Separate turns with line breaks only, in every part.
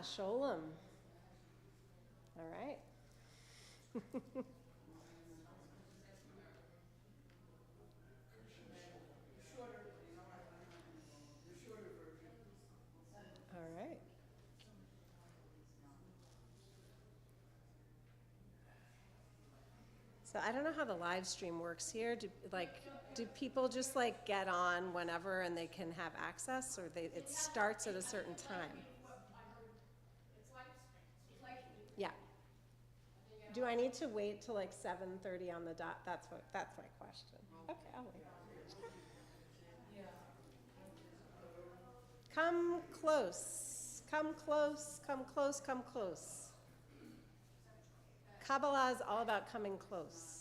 Sholem. All right. All right. So I don't know how the live stream works here. Do people just like get on whenever and they can have access, or it starts at a certain time? Yeah. Do I need to wait till like 7:30 on the dot? That's my question. Okay, I'll wait. Come close. Come close. Come close. Come close. Kabbalah is all about coming close.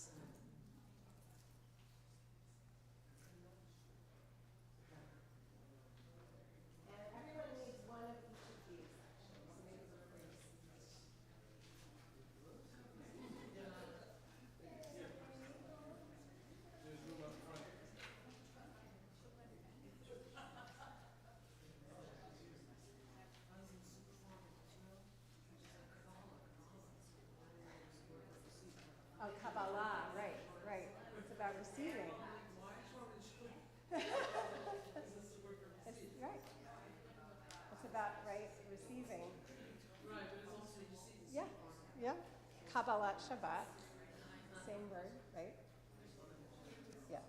Oh, Kabbalah, right, right. It's about receiving. It's right. It's about, right, receiving. Yeah, yeah. Kabbalah Shabbat, same word, right? Yeah.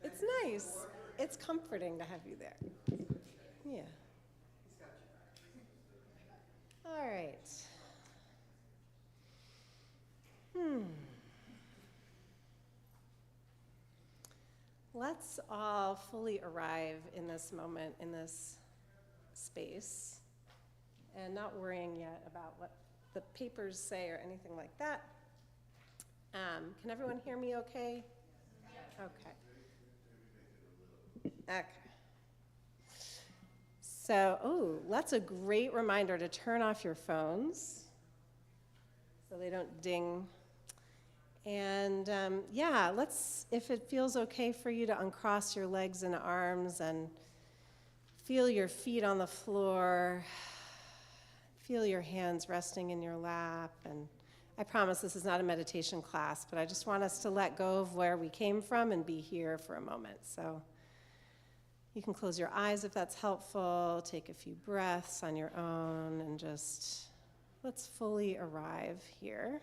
It's nice. It's comforting to have you there. Yeah. All right. Let's all fully arrive in this moment, in this space, and not worrying yet about what the papers say or anything like that. Can everyone hear me okay? Okay. Okay. So, that's a great reminder to turn off your phones so they don't ding. And if it feels okay for you to uncross your legs and arms and feel your feet on the floor, feel your hands resting in your lap. And I promise this is not a meditation class, but I just want us to let go of where we came from and be here for a moment. So you can close your eyes if that's helpful, take a few breaths on your own, and just let's fully arrive here.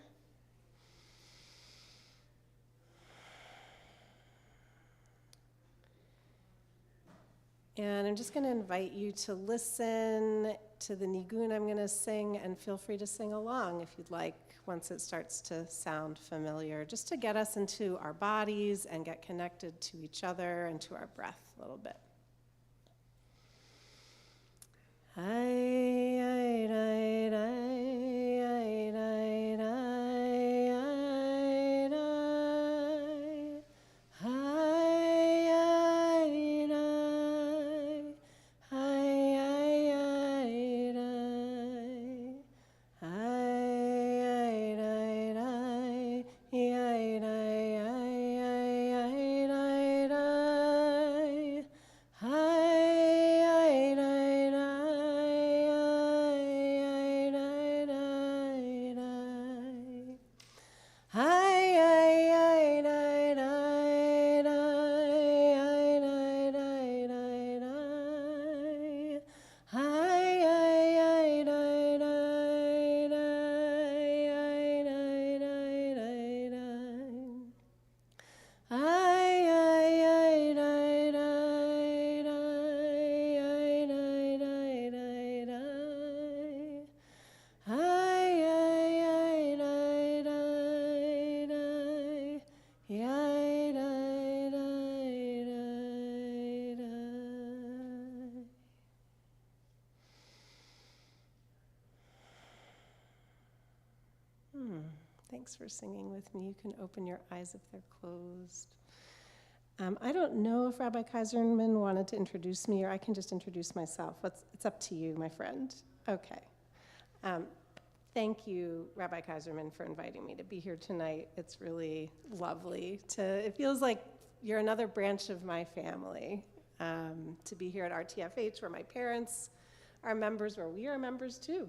And I'm just going to invite you to listen to the nigun I'm going to sing, and feel free to sing along if you'd like once it starts to sound familiar, just to get us into our bodies and get connected to each other and to our breath a little bit. Thanks for singing with me. You can open your eyes if they're closed. I don't know if Rabbi Kaiserman wanted to introduce me, or I can just introduce myself. It's up to you, my friend. Okay. Thank you, Rabbi Kaiserman, for inviting me to be here tonight. It's really lovely it feels like you're another branch of my family, to be here at RTFH, where my parents are members, where we are members too.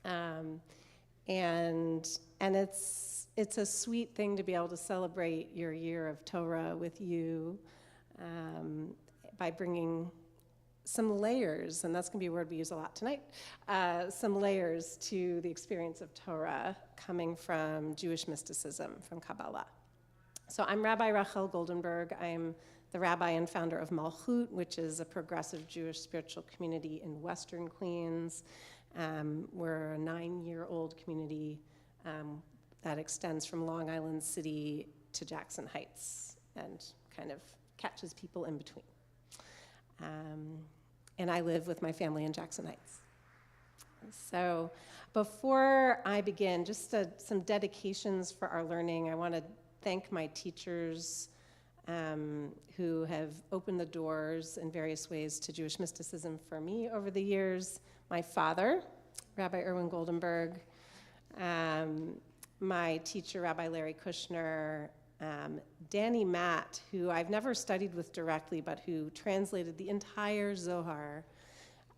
And it's a sweet thing to be able to celebrate your year of Torah with you, by bringing some layers, and that's going to be a word we use a lot tonight, some layers to the experience of Torah coming from Jewish mysticism, from Kabbalah. So I'm Rabbi Rachel Goldenberg. I'm the rabbi and founder of Malchut, which is a progressive Jewish spiritual community in Western Queens. We're a 9-year-old community that extends from Long Island City to Jackson Heights and kind of catches people in between. And I live with my family in Jackson Heights. So before I begin, just some dedications for our learning. I want to thank my teachers who have opened the doors in various ways to Jewish mysticism for me over the years. My father, Rabbi Erwin Goldenberg, my teacher, Rabbi Larry Kushner, Danny Matt, who I've never studied with directly, but who translated the entire Zohar.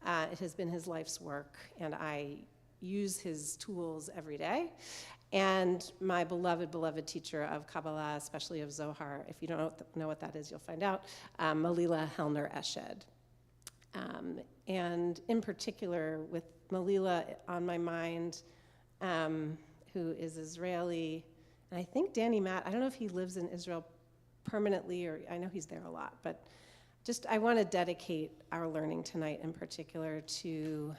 It has been his life's work, and I use his tools every day. And my beloved, beloved teacher of Kabbalah, especially of Zohar, if you don't know what that is, you'll find out, Malila Hellner Eshed. And in particular, with Malila on my mind, who is Israeli, and I think Danny Matt, I don't know if he lives in Israel permanently, or I know he's there a lot, but I want to dedicate our learning tonight in particular to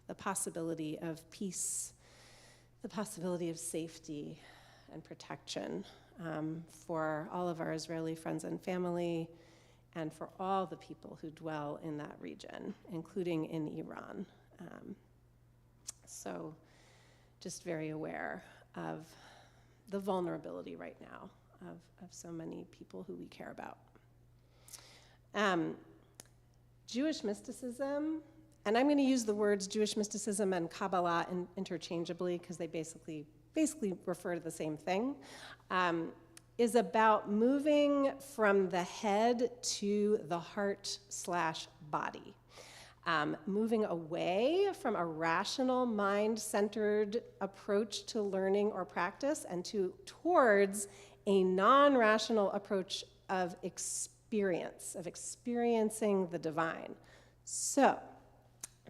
the possibility of peace, the possibility of safety and protection for all of our Israeli friends and family, and for all the people who dwell in that region, including in Iran. So just very aware of the vulnerability right now of so many people who we care about. Jewish mysticism, and I'm going to use the words Jewish mysticism and Kabbalah interchangeably because they basically refer to the same thing, is about moving from the head to the heart/body. Moving away from a rational, mind-centered approach to learning or practice and towards a non-rational approach of experience, of experiencing the divine. So,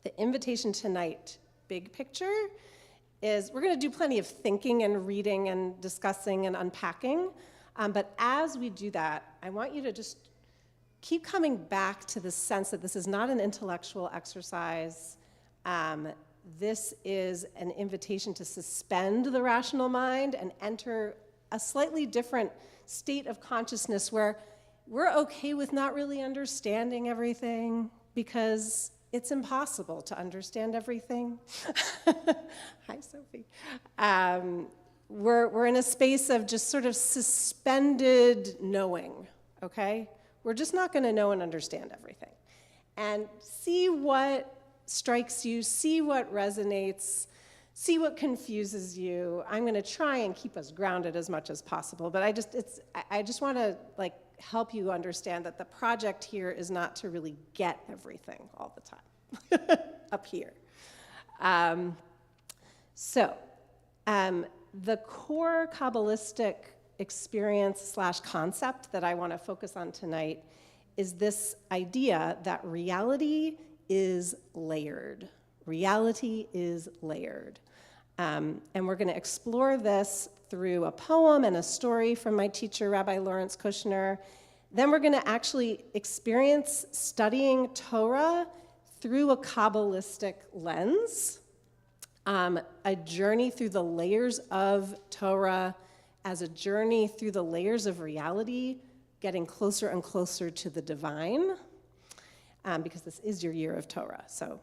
the invitation tonight, big picture, is we're going to do plenty of thinking and reading and discussing and unpacking, but as we do that, I want you to just keep coming back to the sense that this is not an intellectual exercise. This is an invitation to suspend the rational mind and enter a slightly different state of consciousness where we're okay with not really understanding everything because it's impossible to understand everything. Hi, Sophie. We're in a space of just sort of suspended knowing, okay? We're just not going to know and understand everything. And see what strikes you, see what resonates, see what confuses you. I'm going to try and keep us grounded as much as possible, but I just want to help you understand that the project here is not to really get everything all the time up here. The core Kabbalistic experience/concept that I want to focus on tonight is this idea that reality is layered. Reality is layered. And we're going to explore this through a poem and a story from my teacher, Rabbi Lawrence Kushner. Then we're going to actually experience studying Torah through a Kabbalistic lens, a journey through the layers of Torah as a journey through the layers of reality, getting closer and closer to the divine, because this is your year of Torah. So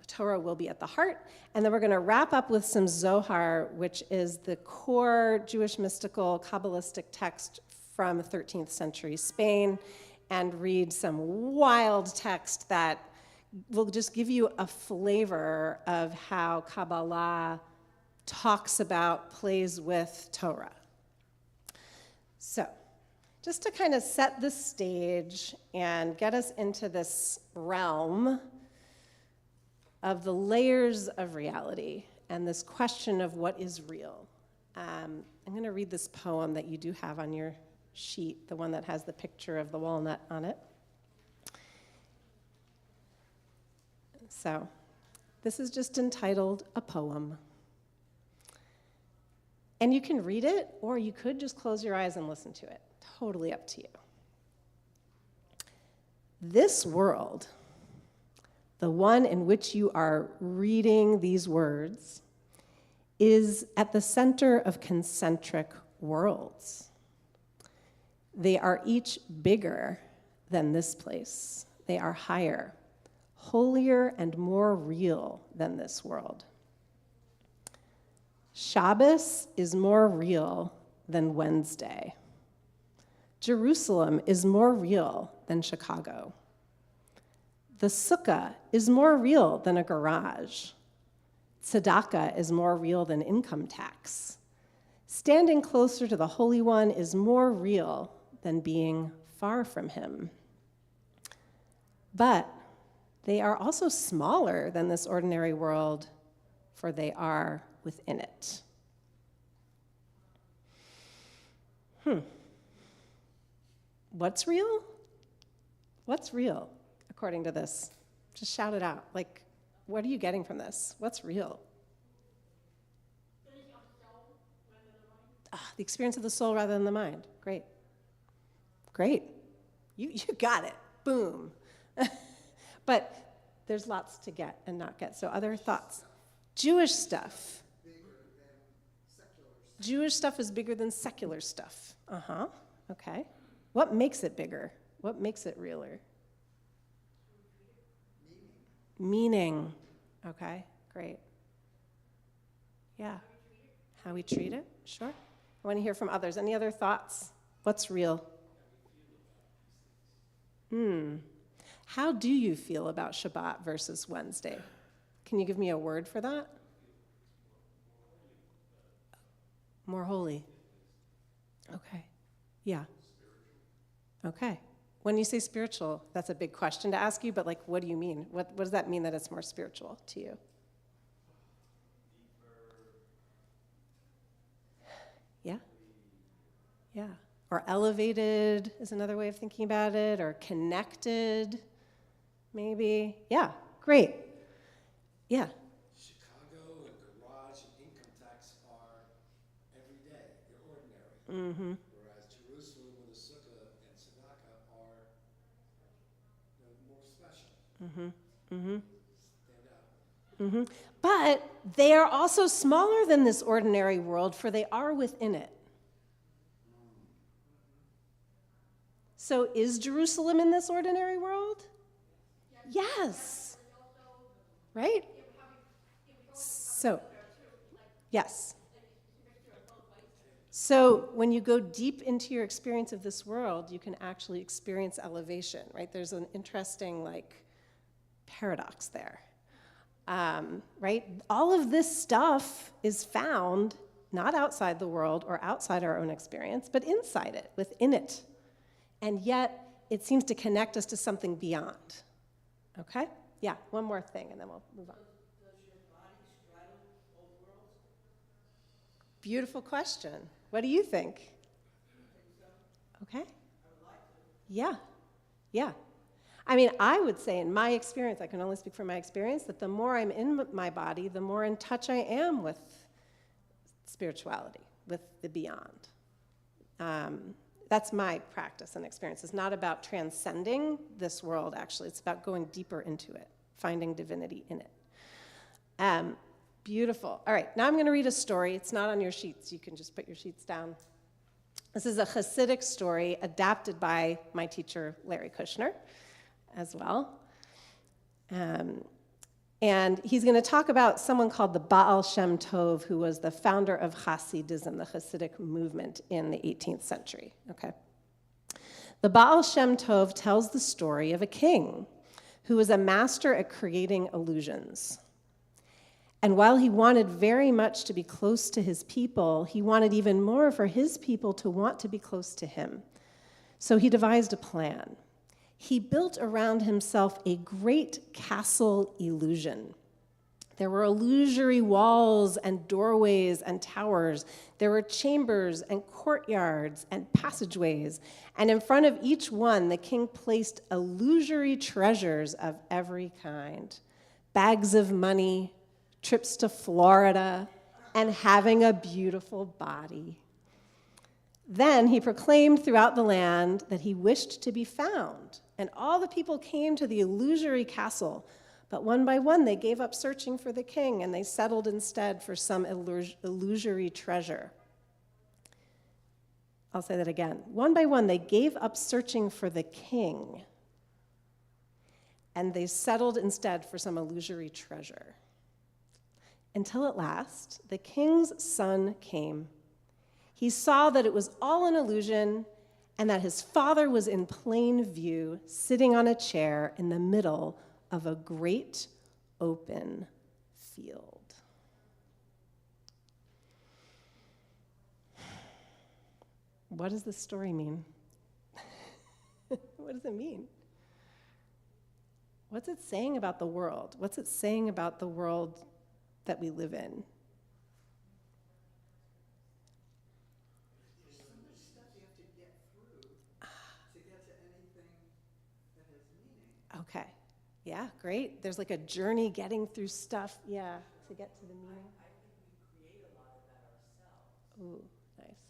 Torah will be at the heart, and then we're going to wrap up with some Zohar, which is the core Jewish mystical Kabbalistic text from 13th century Spain and read some wild text that will just give you a flavor of how Kabbalah talks about, plays with Torah. So, just to kind of set the stage and get us into this realm of the layers of reality and this question of what is real. I'm going to read this poem that you do have on your sheet, the one that has the picture of the walnut on it. So, this is just entitled A Poem. And you can read it, or you could just close your eyes and listen to it. Totally up to you. This world, the one in which you are reading these words, is at the center of concentric worlds. They are each bigger than this place. They are higher, holier, and more real than this world. Shabbos is more real than Wednesday. Jerusalem is more real than Chicago. The sukkah is more real than a garage. Tzedakah is more real than income tax. Standing closer to the Holy One is more real than being far from him. But they are also smaller than this ordinary world, for they are within it. What's real? What's real, according to this? Just shout it out. Like, what are you getting from this? What's real? The experience of the soul rather than the mind. Great. Great. You got it. Boom. But there's lots to get and not get. So other thoughts? Jewish stuff. Jewish stuff is bigger than secular stuff. Okay. What makes it bigger? What makes it realer? Meaning. Okay, great. Yeah. How we treat it? Sure. I want to hear from others. Any other thoughts? What's real? How do you feel about Shabbat versus Wednesday? Can you give me a word for that? More holy. Okay. Yeah. Okay. When you say spiritual, that's a big question to ask you, but like, what do you mean? What does that mean that it's more spiritual to you? Yeah? Yeah. Or elevated is another way of thinking about it, or connected, maybe. Yeah, great. Yeah.
Chicago and garage and income tax are every day. They're ordinary. Whereas Jerusalem with a sukkah and tzedakah are more special. Stand out.
But they are also smaller than this ordinary world, for they are within it. So is Jerusalem in this ordinary world? Yes. Right? So, yes. So when you go deep into your experience of this world, you can actually experience elevation, right? There's an interesting, paradox there, right? All of this stuff is found not outside the world or outside our own experience, but inside it, within it. And yet, it seems to connect us to something beyond. Okay? Yeah, one more thing, and then we'll move on.
Does your body straddle both worlds?
Beautiful question. What do you think?
I think so.
Okay?
I would like to.
Yeah. Yeah. I mean, I would say in my experience, I can only speak from my experience, that the more I'm in my body, the more in touch I am with spirituality, with the beyond. That's my practice and experience. It's not about transcending this world, actually. It's about going deeper into it, finding divinity in it. Beautiful. All right, now I'm going to read a story. It's not on your sheets. You can just put your sheets down. This is a Hasidic story adapted by my teacher, Larry Kushner, as well. And he's going to talk about someone called the Baal Shem Tov, who was the founder of Hasidism, the Hasidic movement in the 18th century. Okay. The Baal Shem Tov tells the story of a king who was a master at creating illusions. And while he wanted very much to be close to his people, he wanted even more for his people to want to be close to him. So he devised a plan. He built around himself a great castle illusion. There were illusory walls and doorways and towers. There were chambers and courtyards and passageways. And in front of each one, the king placed illusory treasures of every kind. Bags of money, trips to Florida, and having a beautiful body. Then he proclaimed throughout the land that he wished to be found. And all the people came to the illusory castle. But one by one, they gave up searching for the king, and they settled instead for some illusory treasure. I'll say that again. One by one, they gave up searching for the king, and they settled instead for some illusory treasure. Until at last, the king's son came. He saw that it was all an illusion, and that his father was in plain view, sitting on a chair in the middle of a great open field. What does this story mean? What does it mean? What's it saying about the world? What's it saying about the world that we live in?
There's so much stuff you have to get through to get to anything that has meaning.
Okay. Yeah, great. There's like a journey getting through stuff, yeah, to get to the meaning.
I think we create a lot of that ourselves.
Ooh, nice.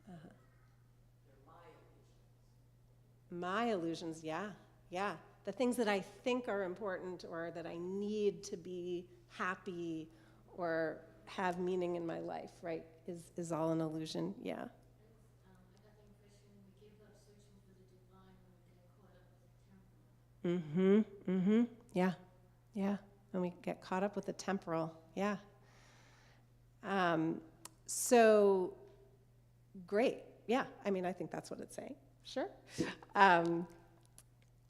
Uh-huh.
They're my illusions.
My illusions, yeah. The things that I think are important or that I need to be happy or have meaning in my life, right, is all an illusion, yeah.
I got the impression we give up searching for the divine when we get caught up with the temporal.
Yeah. When we get caught up with the temporal, yeah. So, great, yeah. I mean, I think that's what it's saying, sure.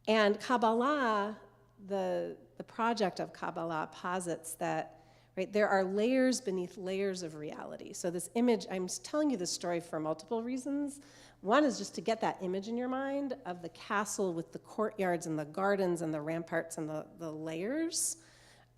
And Kabbalah, the project of Kabbalah posits that, right, there are layers beneath layers of reality. So this image, I'm telling you this story for multiple reasons. One is just to get that image in your mind of the castle with the courtyards and the gardens and the ramparts and the layers.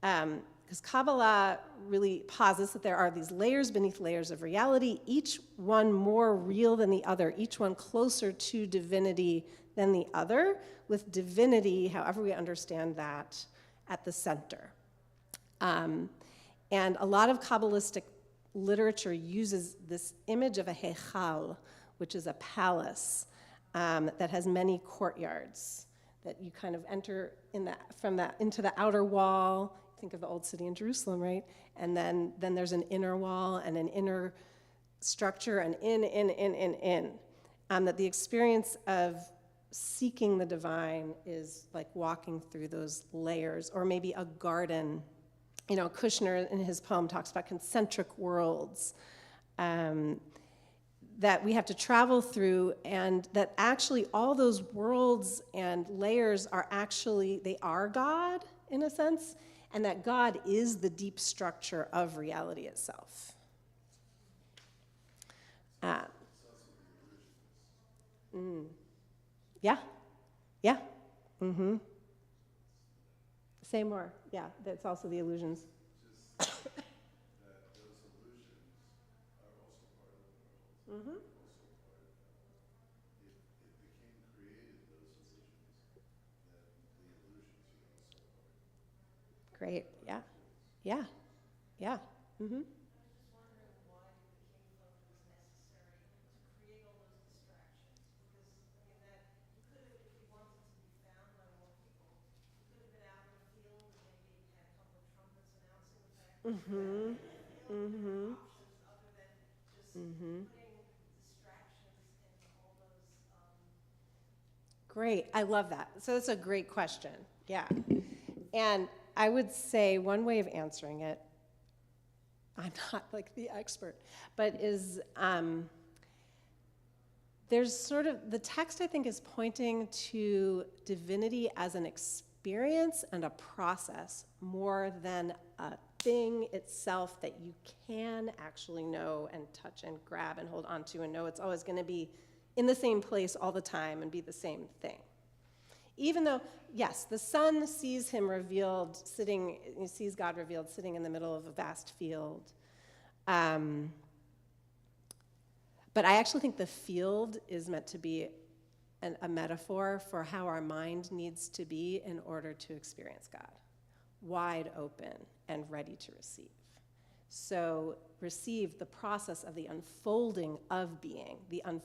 Because Kabbalah really posits that there are these layers beneath layers of reality, each one more real than the other, each one closer to divinity than the other, with divinity, however we understand that, at the center. And a lot of Kabbalistic literature uses this image of a heichal, which is a palace that has courtyards courtyards that you kind of enter into the outer wall. Think of the old city in Jerusalem, right? And then there's an inner wall and an inner structure, and in. That the experience of seeking the divine is like walking through those layers, or maybe a garden. You know, Kushner in his poem talks about concentric worlds that we have to travel through, and that actually all those worlds and layers they are God in a sense, and that God is the deep structure of reality itself. Yeah. Mm-hmm. Say more. Yeah, that's also the illusions.
Just that those illusions are also part of the world.
Mm-hmm.
Also part of if the king created those illusions, then the illusions are also part.
Great. Yeah. Mm-hmm.
I was just wondering why the king felt it was necessary to create all those distractions. Because, I mean, that he could have, if he wanted to be found by more people, he could have been out in the field and maybe had a couple of trumpets announcing the fact that
Mm-hmm.
options other than just
Mm-hmm.
putting distractions into all those.
Great. I love that. So that's a great question. Yeah. And I would say one way of answering it, I'm not like the expert, but is there's sort of, the text I think is pointing to divinity as an experience and a process more than a thing itself that you can actually know and touch and grab and hold on to and know it's always going to be in the same place all the time and be the same thing. Even though, yes, the Son sees him revealed sitting, he sees God revealed sitting in the middle of a vast field. But I actually think the field is meant to be a metaphor for how our mind needs to be in order to experience God. Wide open and ready to receive. So receive the process of the unfolding of being, and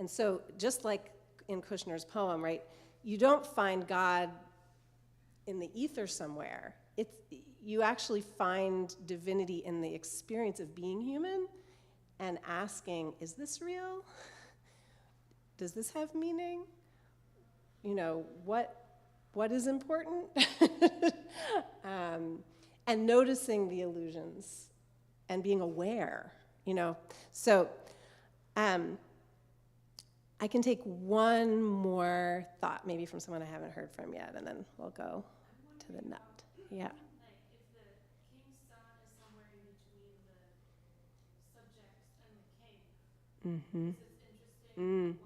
so just like in Kushner's poem, right, you don't find God in the ether somewhere. You actually find divinity in the experience of being human and asking, is this real? Does this have meaning? You know, what is important? And noticing the illusions and being aware, you know. So I can take one more thought, maybe from someone I haven't heard from yet, and then we'll go to the nut. Yeah.
Like, if the king's son is somewhere in between the subjects and the king,
Mm-hmm.
this is interesting.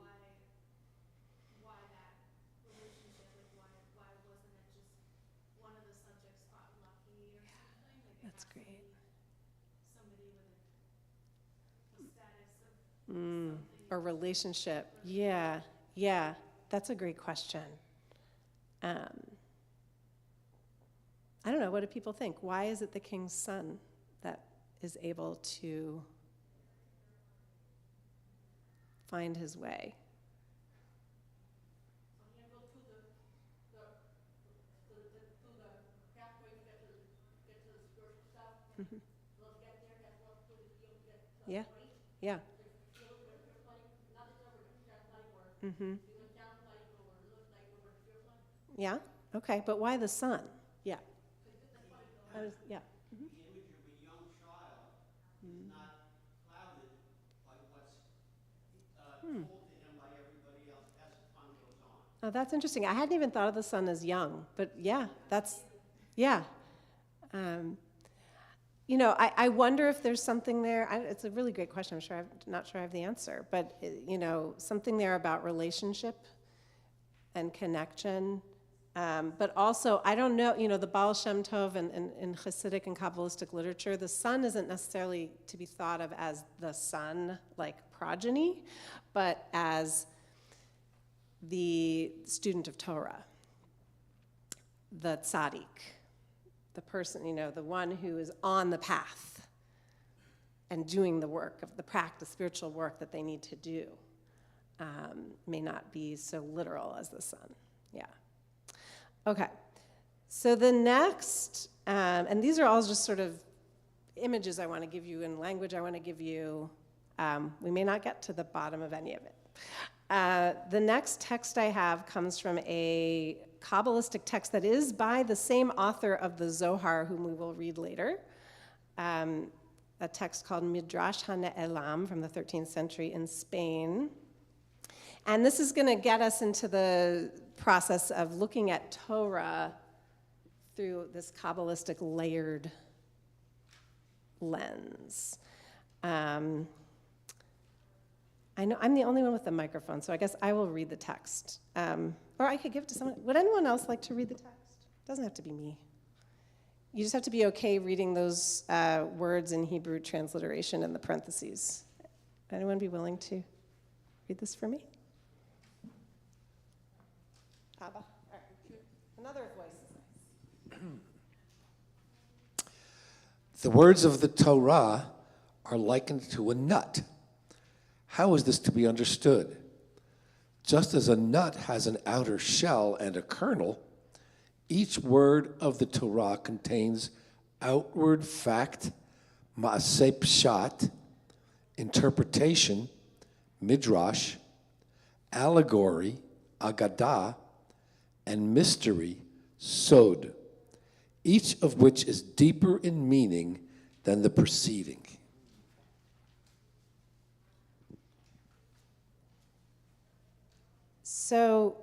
Why that relationship? Like, why wasn't it just one of the subjects got lucky or something? Like, it
That's
has to
great.
be somebody with a status of
Mm.
something.
Or relationship. Yeah, yeah. That's a great question. I don't know, what do people think? Why is it the king's son that is able to find his way?
So you go through the pathway to get to the spiritual stuff.
Mhm.
Let's get there, get through the field, get to the
Yeah.
point.
Yeah.
The field where the fear flooding, not that over the fear flooding where
Mm-hmm.
you went down flooding or looked like over the fear flood.
Yeah. Okay, but why the son? Yeah. Yeah.
The image of a young child is not clouded by what's told to him by everybody else as time goes on.
Oh, that's interesting. I hadn't even thought of the son as young, but yeah, yeah. You know, I wonder if there's something there. It's a really great question. I'm not sure I have the answer, but you know, something there about relationship and connection. But also, I don't know, you know, the Baal Shem Tov in Hasidic and Kabbalistic literature, the son isn't necessarily to be thought of as the son, like progeny, but as the student of Torah, the tzaddik, the person, you know, the one who is on the path and doing the work of the practice, spiritual work that they need to do, may not be so literal as the son. Yeah. Okay. So the next, and these are all just sort of images I want to give you and language I want to give you. We may not get to the bottom of any of it. The next text I have comes from a Kabbalistic text that is by the same author of the Zohar, whom we will read later, a text called Midrash HaNe'elam from the 13th century in Spain. And this is going to get us into the process of looking at Torah through this Kabbalistic layered lens. I know I'm the only one with the microphone, so I guess I will read the text. Or I could give it to someone. Would anyone else like to read the text? It doesn't have to be me. You just have to be okay reading those words in Hebrew transliteration in the parentheses. Anyone be willing to read this for me? Abba? All right. Another voice is nice.
The words of the Torah are likened to a nut. How is this to be understood? Just as a nut has an outer shell and a kernel, each word of the Torah contains outward fact, ma'aseh pshat, interpretation, midrash, allegory, agadah, and mystery, sod. each of which is deeper in meaning than the preceding.
So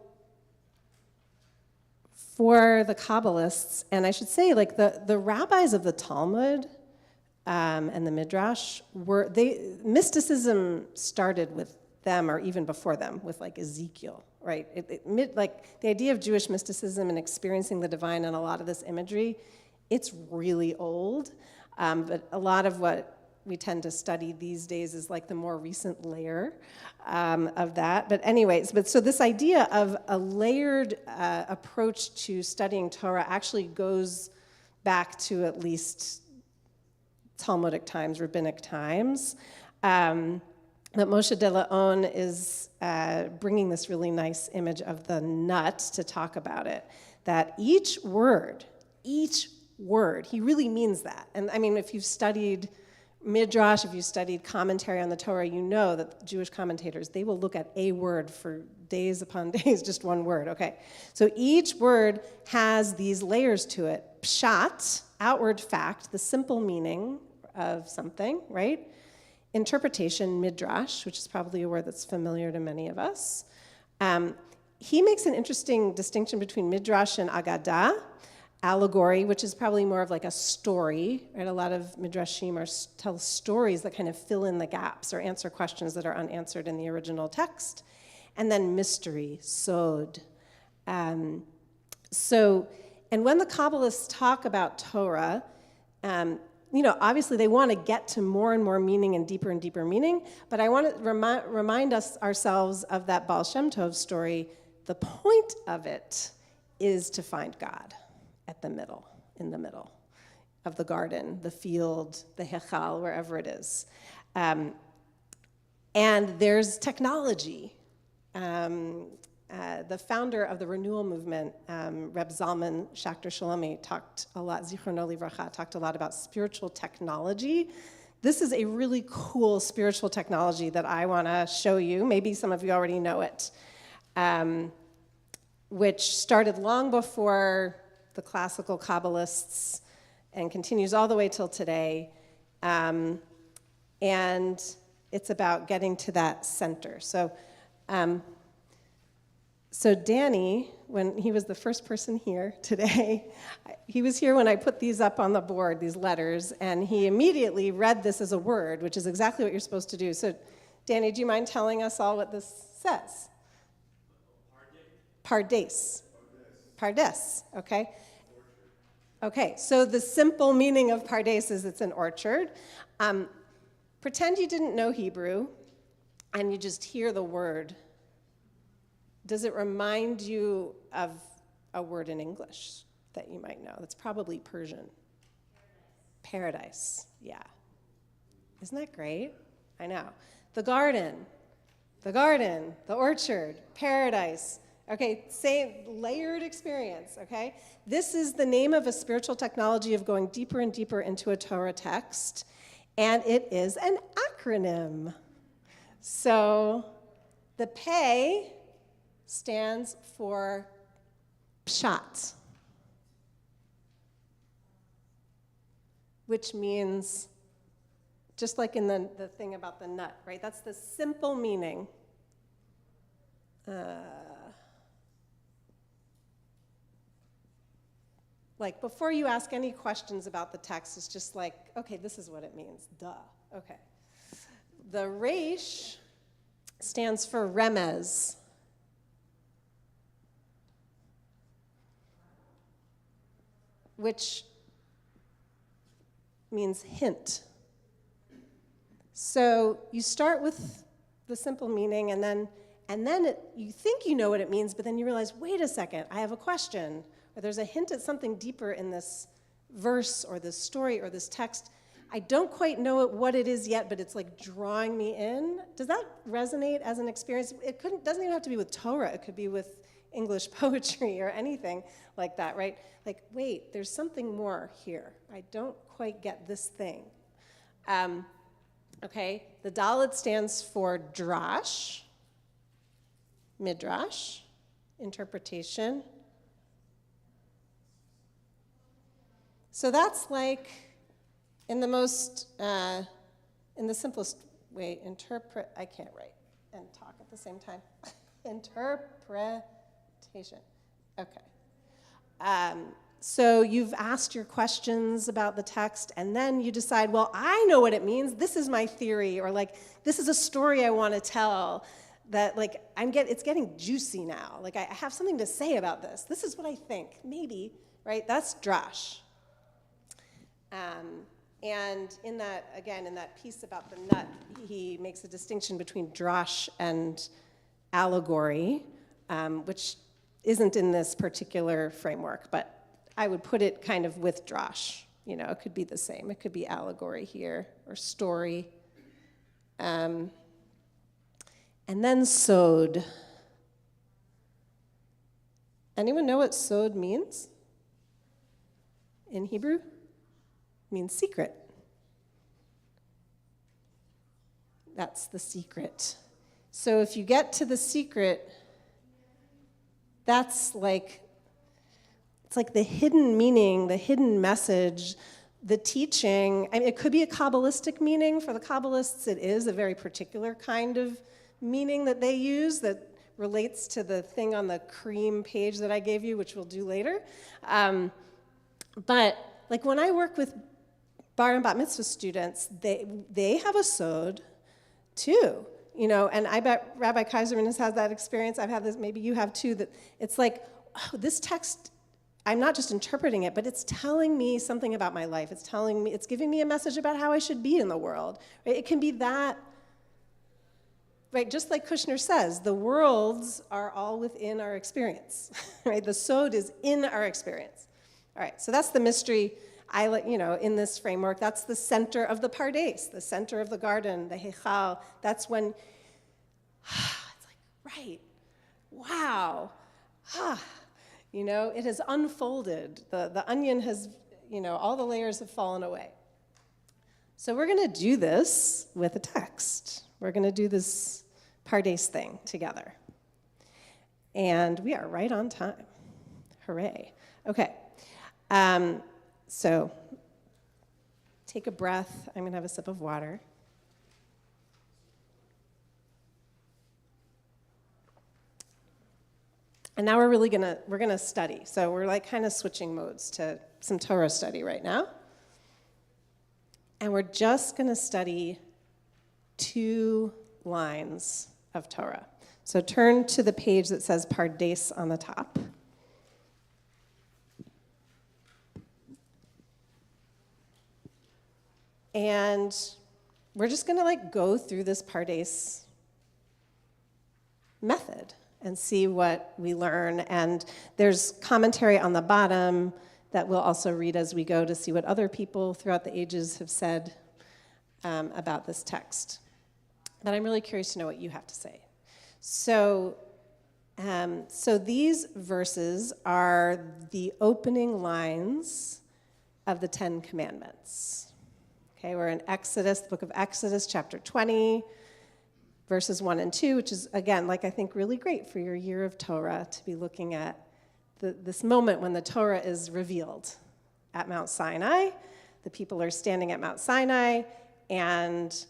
for the Kabbalists, and I should say, like the rabbis of the Talmud and the Midrash, mysticism started with them, or even before them, with like Ezekiel, right? Like the idea of Jewish mysticism and experiencing the divine and a lot of this imagery, it's really old, but a lot of what we tend to study these days is like the more recent layer of that. But anyways, so this idea of a layered approach to studying Torah actually goes back to at least Talmudic times, rabbinic times. But Moshe de Leon is bringing this really nice image of the nut to talk about it, that each word, he really means that. And I mean, if you've studied Midrash, if you studied commentary on the Torah, you know that Jewish commentators, they will look at a word for days upon days, just one word, okay? So each word has these layers to it. Pshat, outward fact, the simple meaning of something, right? Interpretation, midrash, which is probably a word that's familiar to many of us. He makes an interesting distinction between midrash and agadah. Allegory, which is probably more of like a story, right? A lot of midrashim tell stories that kind of fill in the gaps or answer questions that are unanswered in the original text. And then mystery, sod. And when the Kabbalists talk about Torah, obviously they want to get to more and more meaning and deeper meaning, but I want to remind ourselves of that Baal Shem Tov story. The point of it is to find God. In the middle of the garden, the field, the hechal, wherever it is. And there's technology. The founder of the renewal movement, Reb Zalman Schachter Shalomi, talked a lot about spiritual technology. This is a really cool spiritual technology that I want to show you. Maybe some of you already know it, which started long before the classical Kabbalists and continues all the way till today. And it's about getting to that center. So Danny, when he was the first person here today, he was here when I put these up on the board, these letters, and he immediately read this as a word, which is exactly what you're supposed to do. So Danny, do you mind telling us all what this says? Pardes. Pardes, okay? Okay, so the simple meaning of pardes is it's an orchard. Pretend you didn't know Hebrew and you just hear the word. Does it remind you of a word in English that you might know? That's probably Persian. Paradise, yeah. Isn't that great? I know. The garden, the orchard, paradise. Okay, same layered experience, okay? This is the name of a spiritual technology of going deeper and deeper into a Torah text, and it is an acronym. So the Pei stands for Pshat, which means, just like in the thing about the nut, right? That's the simple meaning. Like, before you ask any questions about the text, it's just like, okay, this is what it means. Duh. Okay. The Resh stands for remez. Which means hint. So you start with the simple meaning, and then you think you know what it means, but then you realize, wait a second, I have a question. Or there's a hint at something deeper in this verse or this story or this text. I don't quite know what it is yet, but it's like drawing me in. Does that resonate as an experience? Doesn't even have to be with Torah. It could be with English poetry or anything like that, right? Like, wait, there's something more here. I don't quite get this thing. Okay, the Dalet stands for drash, midrash, interpretation. So that's like, in the simplest way, I can't write and talk at the same time. Interpretation. Okay. So you've asked your questions about the text, and then you decide, well, I know what it means. This is my theory, or like, this is a story I want to tell. That like it's getting juicy now. Like I have something to say about this. This is what I think. Maybe, right? That's drash. And in that piece about the nut, he makes a distinction between drash and allegory, which isn't in this particular framework, but I would put it kind of with drash. You know, it could be the same. It could be allegory here, or story. And then sod. Anyone know what sod means in Hebrew? It means secret. That's the secret. So if you get to the secret, that's like, it's like the hidden meaning, the hidden message, the teaching. I mean, it could be a Kabbalistic meaning. For the Kabbalists, it is a very particular kind of meaning that they use that relates to the thing on the cream page that I gave you, which we'll do later. But like when I work with bar and bat mitzvah students, they have a sod too. You know, and I bet Rabbi Kaiserman has had that experience. I've had this, maybe you have too, that it's like, oh, this text, I'm not just interpreting it, but it's telling me something about my life. It's giving me a message about how I should be in the world. Right? It can be that, right? Just like Kushner says, the worlds are all within our experience. Right? The sod is in our experience. All right, so that's the mystery. In this framework, that's the center of the pardes, the center of the garden, the heichal. That's when it's like, right, wow, it has unfolded. The onion has, all the layers have fallen away. So we're going to do this with a text. We're going to do this pardes thing together. And we are right on time. Hooray. Okay. So take a breath. I'm going to have a sip of water. And now we're going to study. So we're like kind of switching modes to some Torah study right now. And we're just going to study 2 lines of Torah. So turn to the page that says Pardes on the top. And we're just going to go through this Pardes method and see what we learn. And there's commentary on the bottom that we'll also read as we go to see what other people throughout the ages have said about this text. But I'm really curious to know what you have to say. So these verses are the opening lines of the 10 Commandments. Okay, we're in Exodus, the book of Exodus, chapter 20, verses 1 and 2, which is, again, I think really great for your year of Torah to be looking at this moment when the Torah is revealed at Mount Sinai. The people are standing at Mount Sinai, and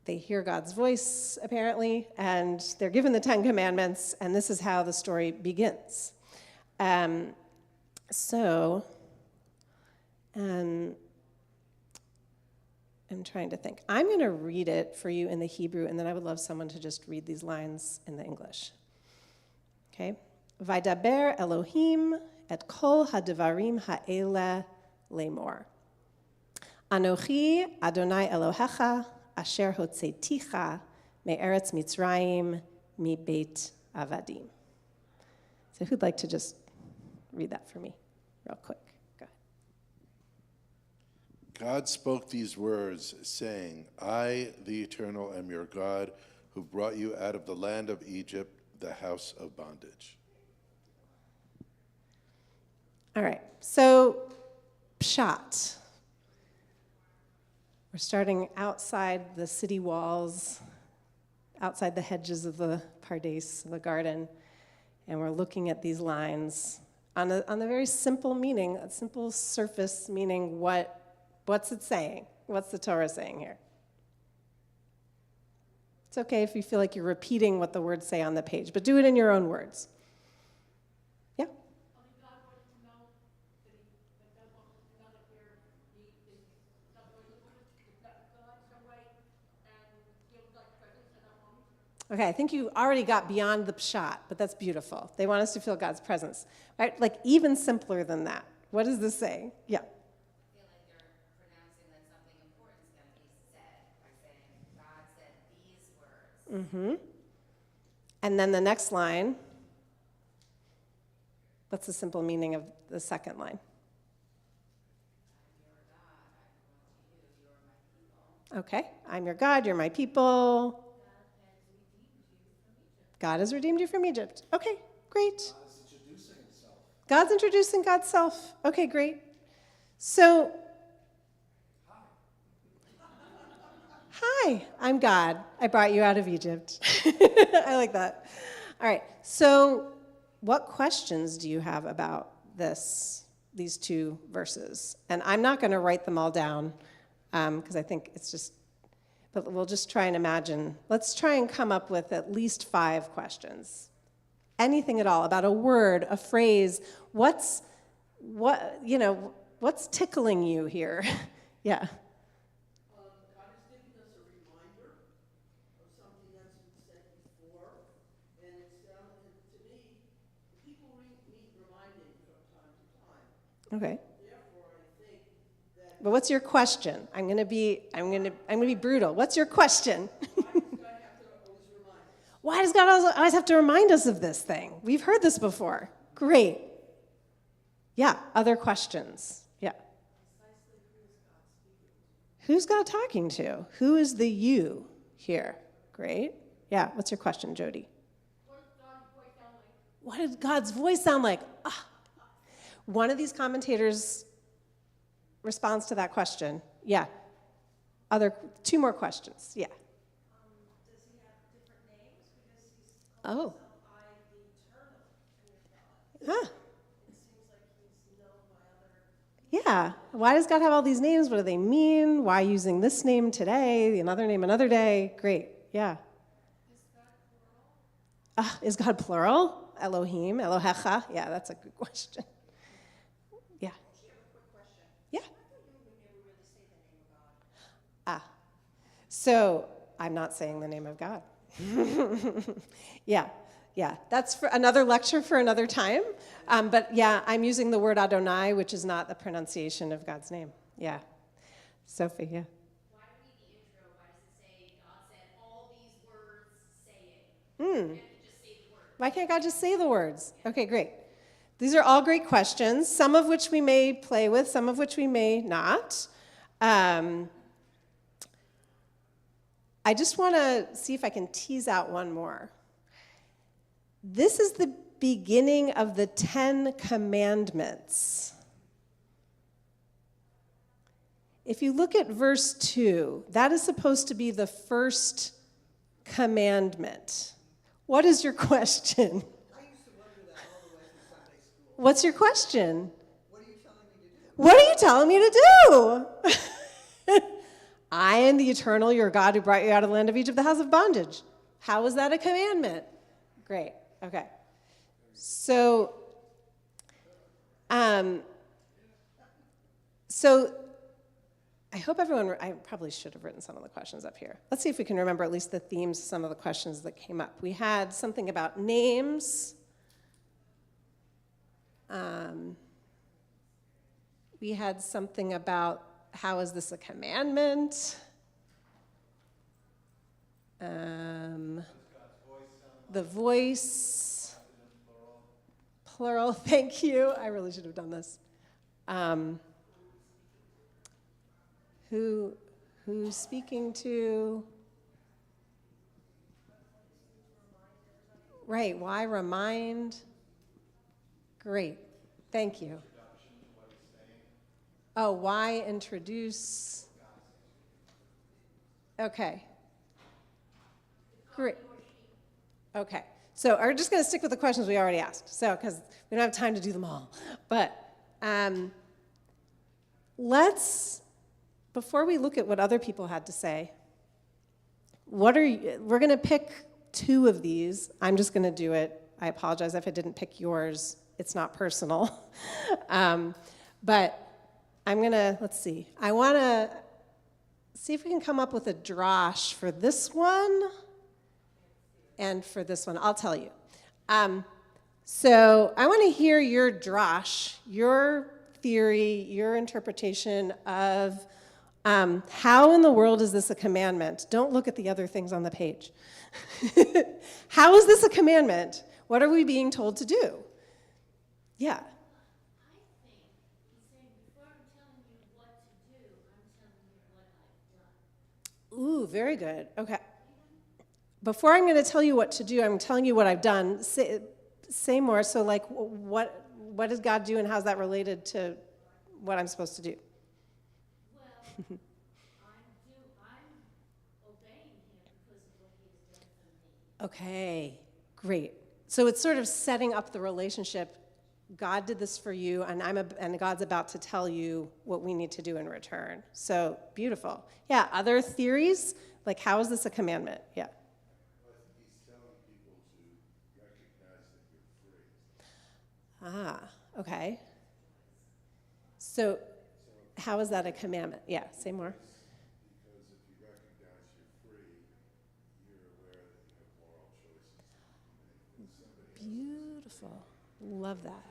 they hear God's voice, apparently, and they're given the 10 Commandments, and this is how the story begins. I'm trying to think. I'm going to read it for you in the Hebrew, and then I would love someone to just read these lines in the English. Okay? Vaydaber Elohim et kol hadvarim ha'ele lemor. Anochi Adonai Elohecha asher hotzeiticha me'eretz Mitzrayim mi beit avadim. So who'd like to just read that for me real quick?
God spoke these words, saying, I, the Eternal, am your God, who brought you out of the land of Egypt, the house of bondage.
All right, so pshat. We're starting outside the city walls, outside the hedges of the pardes, the garden, and we're looking at these lines on the very simple meaning, a simple surface meaning, what's it saying? What's the Torah saying here? It's okay if you feel like you're repeating what the words say on the page, but do it in your own words. Yeah?
God wanted to know that God wanted to know that God to write and feel God's presence in our homes.
Okay, I think you already got beyond the pshat, but that's beautiful. They want us to feel God's presence, right? Like even simpler than that. What does this say? Yeah.
I feel like they're pronouncing that something important is going to be said by saying, God said these words.
Mm-hmm. And then the next line, what's the simple meaning of the second line? Okay, I'm your God, you're my people. God has redeemed you from Egypt. Okay, great.
God is introducing himself.
God's introducing God's self. Okay, great. So, hi, I'm God. I brought you out of Egypt. I like that. All right, so what questions do you have about these two verses? And I'm not going to write them all down because I think it's just, but we'll just try and imagine. Let's try and come up with at least 5 questions. Anything at all about a word, a phrase. What's tickling you here? Yeah.
God is giving us a reminder of something that's been said before, and it's to me, people need reminding from time to time.
Okay.
Therefore, I think that
But what's your question? I'm gonna be brutal. What's your question?
why does God have to always remind us?
Why does God always have to remind us of this thing? We've heard this before. Great. Yeah, other questions. Yeah. Who's God talking to? Who is the you here? Great. Yeah, what's your question, Jody? What did God's voice sound like? Ah. One of these commentators responds to that question. Yeah. 2 more questions. Yeah.
Does he have different names? Because he's
Oh.
I, the eternal, and God.
Huh.
It seems like he's known by other.
Yeah. Why does God have all these names? What do they mean? Why using this name today, another name another day? Great. Yeah. Is God plural? Elohim, Elohecha? Yeah, that's a good question. Yeah.
Actually, I have a quick question.
Yeah.
I thought you would never really say the name of God.
So I'm not saying the name of God. Yeah. That's for another lecture for another time. But yeah, I'm using the word Adonai, which is not the pronunciation of God's name. Yeah. Sophie, yeah.
Why do we read the intro? Why does it say God said all these words saying? You have to just say the word.
Why can't God just say the words? Okay, great. These are all great questions, some of which we may play with, some of which we may not. I just want to see if I can tease out one more. This is the beginning of the 10 Commandments. If you look at verse 2, that is supposed to be the first commandment. What is your question?
I used to wonder that all the way from Sunday school.
What's your question?
What are you telling me to do?
What are you telling me to do? I am the eternal, your God, who brought you out of the land of Egypt, the house of bondage. How is that a commandment? Great. Okay. So I hope everyone, I probably should have written some of the questions up here. Let's see if we can remember at least the themes of some of the questions that came up. We had something about names. We had something about how is this a commandment? The voice. Plural, thank you. I really should have done this. Who's speaking to? Right, why remind? Great, thank you. Oh, why introduce? Okay. Great. Okay, So we're just going to stick with the questions we already asked, so because we don't have time to do them all. But before we look at what other people had to say, we're going to pick 2 of these. I'm just going to do it. I apologize if I didn't pick yours. It's not personal. But I'm going to, let's see. I want to see if we can come up with a drosh for this one and for this one. I'll tell you. So I want to hear your drosh, your theory, your interpretation of how in the world is this a commandment? Don't look at the other things on the page. How is this a commandment? What are we being told to do? Yeah.
I think he's saying before I'm telling you what to do, I'm telling you what I've done.
Ooh, very good. Okay. Before I'm going to tell you what to do, I'm telling you what I've done. Say more. So, like, what does God do, and how's that related to what I'm supposed to do?
Well, I'm obeying him because of what he has done for me.
Okay, great. So it's sort of setting up the relationship. God did this for you, and God's about to tell you what we need to do in return. So beautiful. Yeah. Other theories, like how is this a commandment? Yeah.
I think he's telling people to recognize that you're free.
Ah. Okay. So how is that a commandment? Yeah. Say more.
Because if you recognize you're free, you're aware that you have moral choices that you can make with somebody else.
Beautiful. Love that.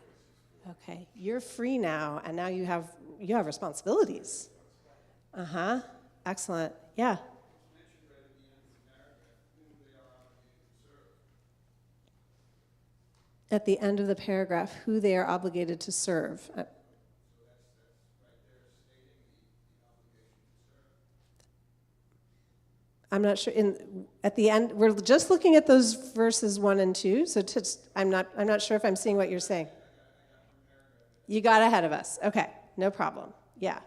Okay, you're free now, and now you have responsibilities. Uh-huh. Excellent. Yeah. At the end of the paragraph, who they are obligated to serve. I'm not sure. At the end, we're just looking at those verses 1 and 2. So I'm not sure if I'm seeing what you're saying. You got ahead of us. Okay, no problem. Yeah.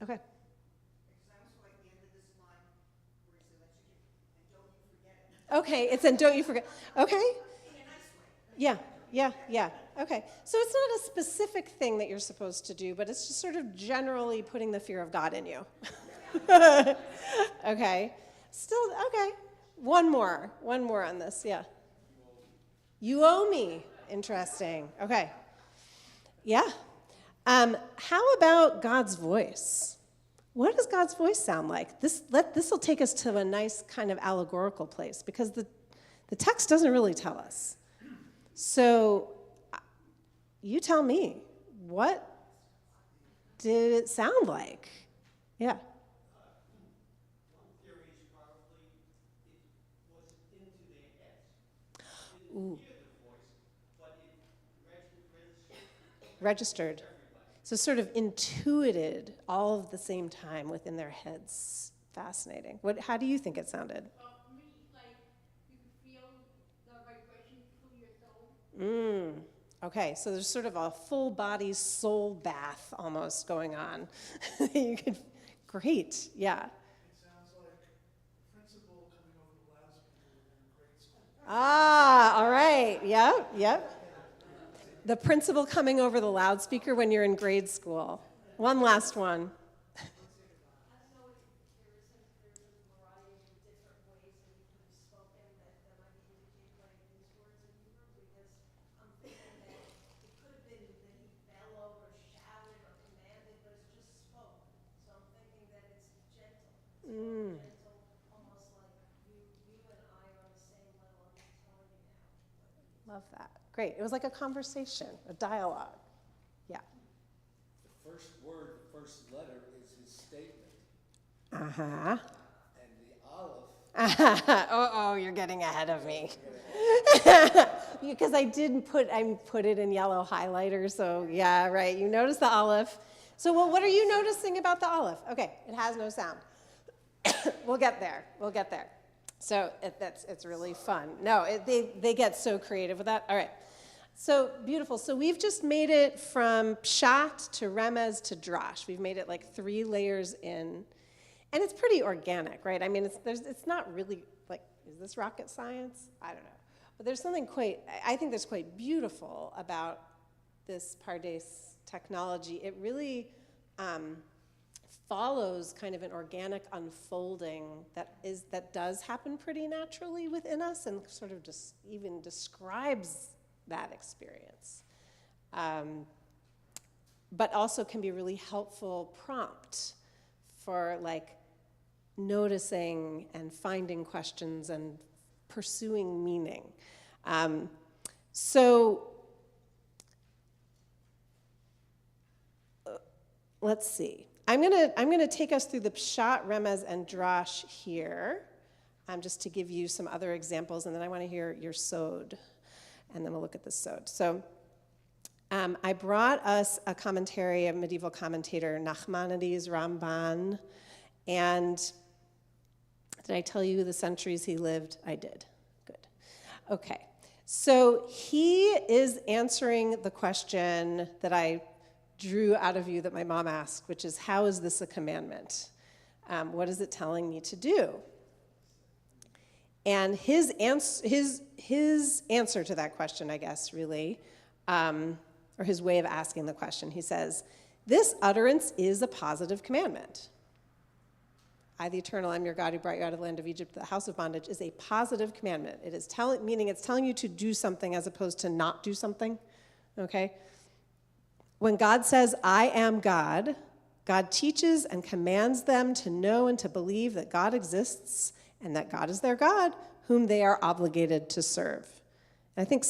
Okay.
Because I also like the end of this line where he said, "Let you do, and don't you forget it."
Okay, it's and don't you forget. Okay.
In a nice way.
Yeah. Okay. So it's not a specific thing that you're supposed to do, but it's just sort of generally putting the fear of God in you. Okay. Still, okay. One more on this, yeah. You owe me. Interesting. Okay. Yeah. How about God's voice? What does God's voice sound like? This will take us to a nice kind of allegorical place because the text doesn't really tell us. So you tell me, what did it sound like? Yeah.
One theory is probably it was into their heads. It didn't hear the voice, but it
Registered. So sort of intuited all at the same time within their heads. Fascinating. How do you think it sounded?
Me, like, you could feel the vibration through your soul.
Okay, so there's sort of a full body soul bath almost going on. You could, great, yeah.
It sounds like principal coming over the loudspeaker in grade school.
Ah, all right, yep. The principal coming over the loudspeaker when you're in grade school. One last one.
I don't know if there's a variety of different ways that he could have spoken that might be indicated by these words in Hebrew, because I'm thinking that it could have been that he bellowed or shouted or commanded, but it's just spoke. So I'm thinking that it's gentle. It's gentle, almost like you and I are on the same level. I'm just telling you now.
Love that. Great. It was like a conversation, a dialogue. Yeah.
The first word, the first letter is his statement.
Uh-huh.
And the aleph,
Oh, you're getting ahead of me. Because I put it in yellow highlighter, so yeah, right. You notice the aleph. So what are you noticing about the aleph? Okay, it has no sound. We'll get there. So it's really fun. No, they get so creative with that. All right. So beautiful. So we've just made it from pshat to remez to drash. We've made it like 3 layers in. And it's pretty organic, right? I mean, it's not really like, is this rocket science? I don't know. But there's something I think there's quite beautiful about this Pardes technology. It really follows kind of an organic unfolding that does happen pretty naturally within us, and sort of just even describes that experience. But also can be a really helpful prompt for like noticing and finding questions and pursuing meaning. Let's see. I'm gonna take us through the Pshat, Remez, and Drash here, just to give you some other examples, and then I want to hear your Sod, and then we'll look at the Sod. So I brought us a commentary, a medieval commentator, Nachmanides Ramban, and did I tell you the centuries he lived? I did. Good. Okay. So he is answering the question that I drew out of you that my mom asked, which is, how is this a commandment? What is it telling me to do? And his answer to that question, I guess, really, or his way of asking the question, he says, this utterance is a positive commandment. I, the Eternal, am your God who brought you out of the land of Egypt, the house of bondage, is a positive commandment. It is meaning it's telling you to do something as opposed to not do something, okay? When God says, I am God, God teaches and commands them to know and to believe that God exists and that God is their God, whom they are obligated to serve. And I think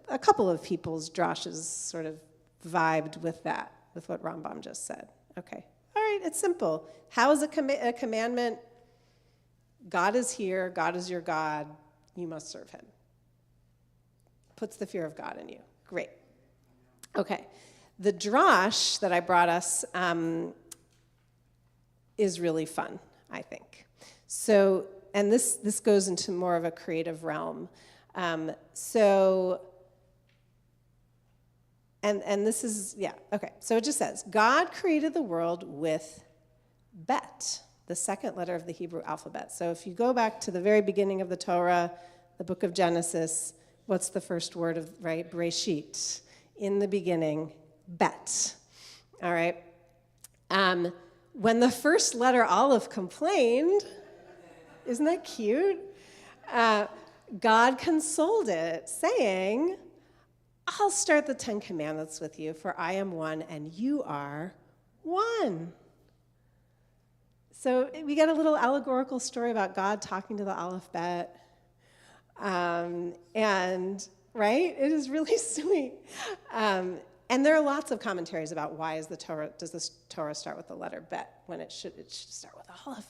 a couple of people's drashes sort of vibed with that, with what Rambam just said. Okay. All right, it's simple. How is a commandment? God is here, God is your God, you must serve him. Puts the fear of God in you. Great. Okay. The drash that I brought us is really fun, I think. So, and this goes into more of a creative realm. And this is, yeah, okay. So it just says, God created the world with Bet, the second letter of the Hebrew alphabet. So if you go back to the very beginning of the Torah, the book of Genesis, what's the first word of, right? Breshit. In the beginning, Bet. All right. When the first letter Aleph complained, isn't that cute? God consoled it, saying, I'll start the 10 Commandments with you, for I am one and you are one. So we get a little allegorical story about God talking to the Aleph Bet. And, right, it is really sweet. And there are lots of commentaries about why does the Torah start with the letter Bet when it should start with Aleph.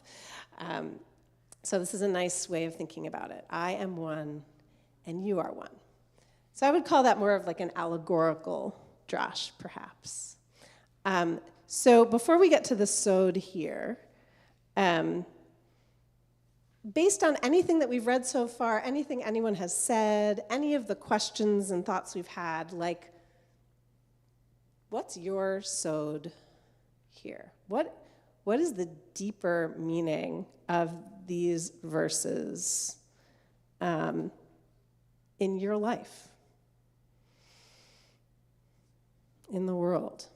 So this is a nice way of thinking about it. I am one and you are one. So I would call that more of like an allegorical drash, perhaps. So before we get to the sod here, based on anything that we've read so far, anything anyone has said, any of the questions and thoughts we've had, like, what's your sod here? What is the deeper meaning of these verses in your life, in the world?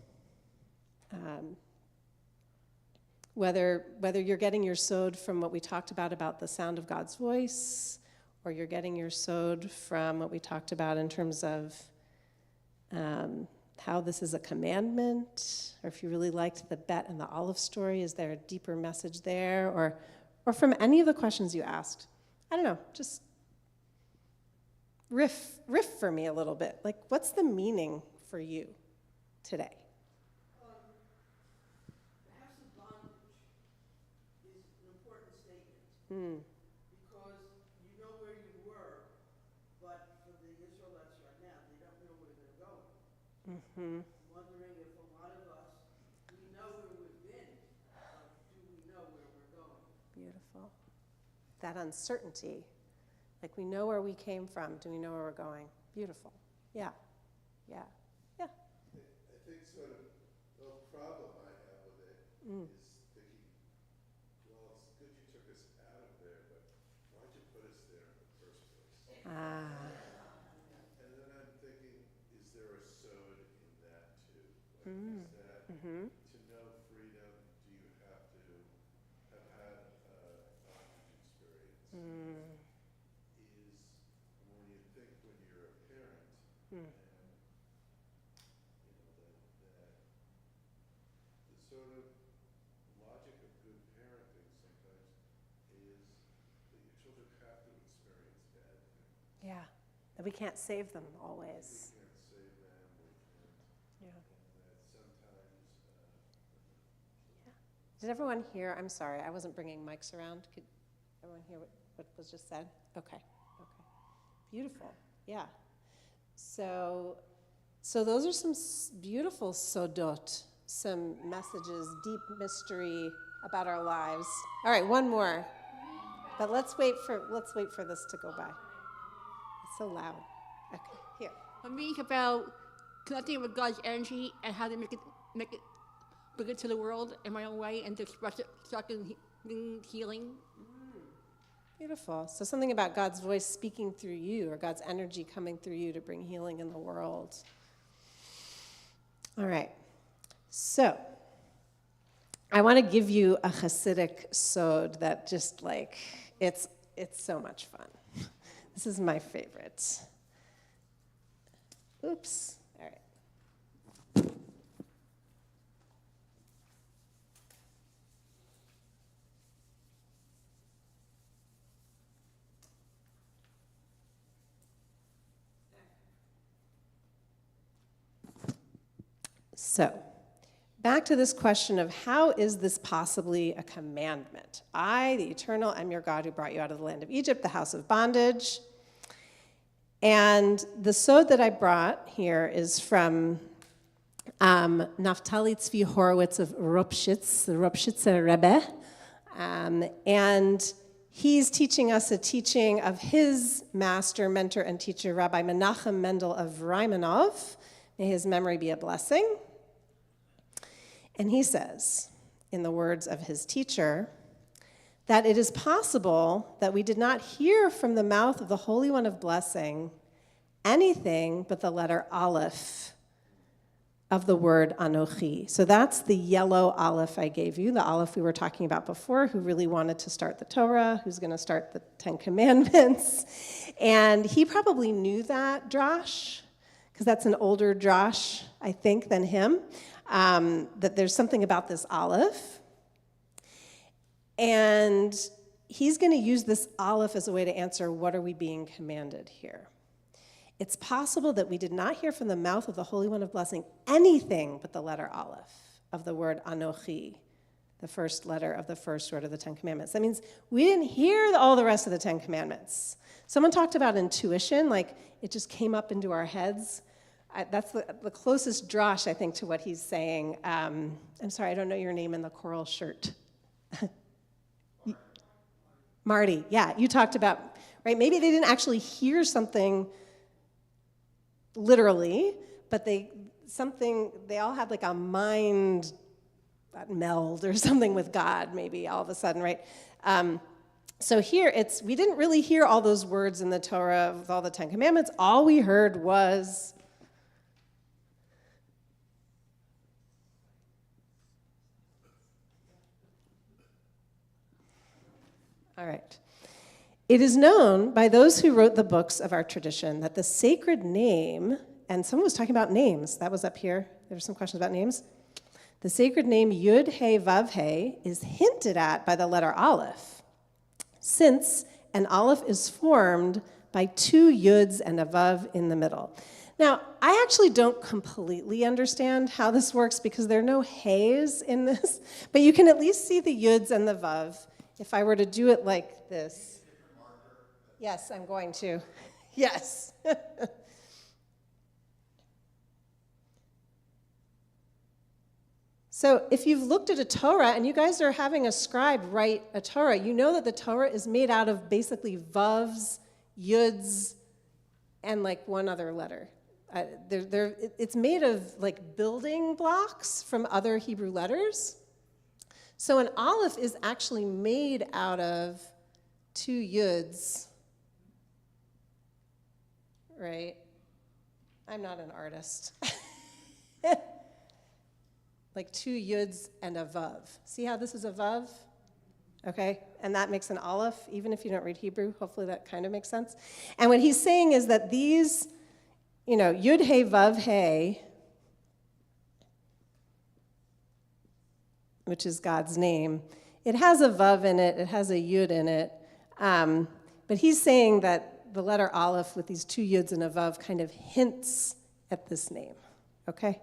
Whether you're getting your sod from what we talked about the sound of God's voice, or you're getting your sod from what we talked about in terms of how this is a commandment, or if you really liked the Bet and the olive story, is there a deeper message there? Or from any of the questions you asked, I don't know, just riff for me a little bit. Like, what's the meaning for you today?
The house of bondage is an important statement. Because you know where you were, but for the Israelites right now, they don't know where they're going. I'm wondering if a lot of us, we know where we've been, but do we know where we're going?
Beautiful. That uncertainty. Like, we know where we came from. Do we know where we're going? Beautiful. Yeah. Yeah. Yeah.
I think sort of the problem I have with it is thinking And then I'm thinking, is there a sod in that too? Like, is that to know freedom, do you have to have had a bondage experience? Is when you think when you're a parent, and that the sort of logic of good parenting sometimes is that your children have to experience bad things.
Yeah, that we can't save them always.
We can't save them,
Yeah.
and that sometimes,
Did everyone hear? I'm sorry, I wasn't bringing mics around. Could everyone hear what was just said? Okay. Beautiful. Yeah. So those are some beautiful sodot, some messages, deep mystery about our lives. All right, one more. But let's wait for this to go by. It's so loud. Okay, here.
For me, it's about connecting with God's energy and how to make it bring it to the world in my own way and to express it, start in healing.
Beautiful. So something about God's voice speaking through you, or God's energy coming through you to bring healing in the world. All right. So I want to give you a Hasidic sod that just like, it's so much fun. This is my favorite. Oops. All right. So, back to this question of how is this possibly a commandment? I, the Eternal, am your God who brought you out of the land of Egypt, the house of bondage. And the sod that I brought here is from Naftali Tzvi Horowitz of Ropshitz, the Ropshitzer Rebbe. And he's teaching us a teaching of his master, mentor, and teacher, Rabbi Menachem Mendel of Raimanov. May his memory be a blessing. And he says, in the words of his teacher, that it is possible that we did not hear from the mouth of the Holy One of Blessing anything but the letter Aleph of the word Anochi. So that's the yellow Aleph I gave you, the Aleph we were talking about before, who really wanted to start the Torah, who's going to start the Ten Commandments. And he probably knew that drash, because that's an older drash, I think, than him. That there's something about this Aleph. And he's going to use this Aleph as a way to answer, what are we being commanded here? It's possible that we did not hear from the mouth of the Holy One of Blessing anything but the letter Aleph of the word Anochi, the first letter of the first word of the Ten Commandments. That means we didn't hear all the rest of the Ten Commandments. Someone talked about intuition, like it just came up into our heads. That's the closest drash, I think, to what he's saying. I'm sorry, I don't know your name in the coral shirt. Marty, yeah, you talked about, right? Maybe they didn't actually hear something literally, but they all had like a mind meld or something with God, maybe all of a sudden, right? So here, we didn't really hear all those words in the Torah with all the Ten Commandments. All we heard was all right. It is known by those who wrote the books of our tradition that the sacred name, and someone was talking about names, that was up here. There were some questions about names. The sacred name Yud He Vav He is hinted at by the letter Aleph, since an Aleph is formed by two Yuds and a Vav in the middle. Now, I actually don't completely understand how this works because there are no He's in this, but you can at least see the Yuds and the Vav. If I were to do it like this. Yes, I'm going to. Yes. So if you've looked at a Torah, and you guys are having a scribe write a Torah, you know that the Torah is made out of basically Vavs, Yuds, and like one other letter. It's made of like building blocks from other Hebrew letters. So an Aleph is actually made out of two Yuds right? I'm not an artist. Like 2 yuds and a vav. See how this is a vav? Okay, and that makes an aleph, even if you don't read Hebrew. Hopefully that kind of makes sense. And what he's saying is that these, yud he vav he, which is God's name, it has a vav in it, it has a yud in it, but he's saying that the letter aleph with these 2 yuds and a vav kind of hints at this name, okay?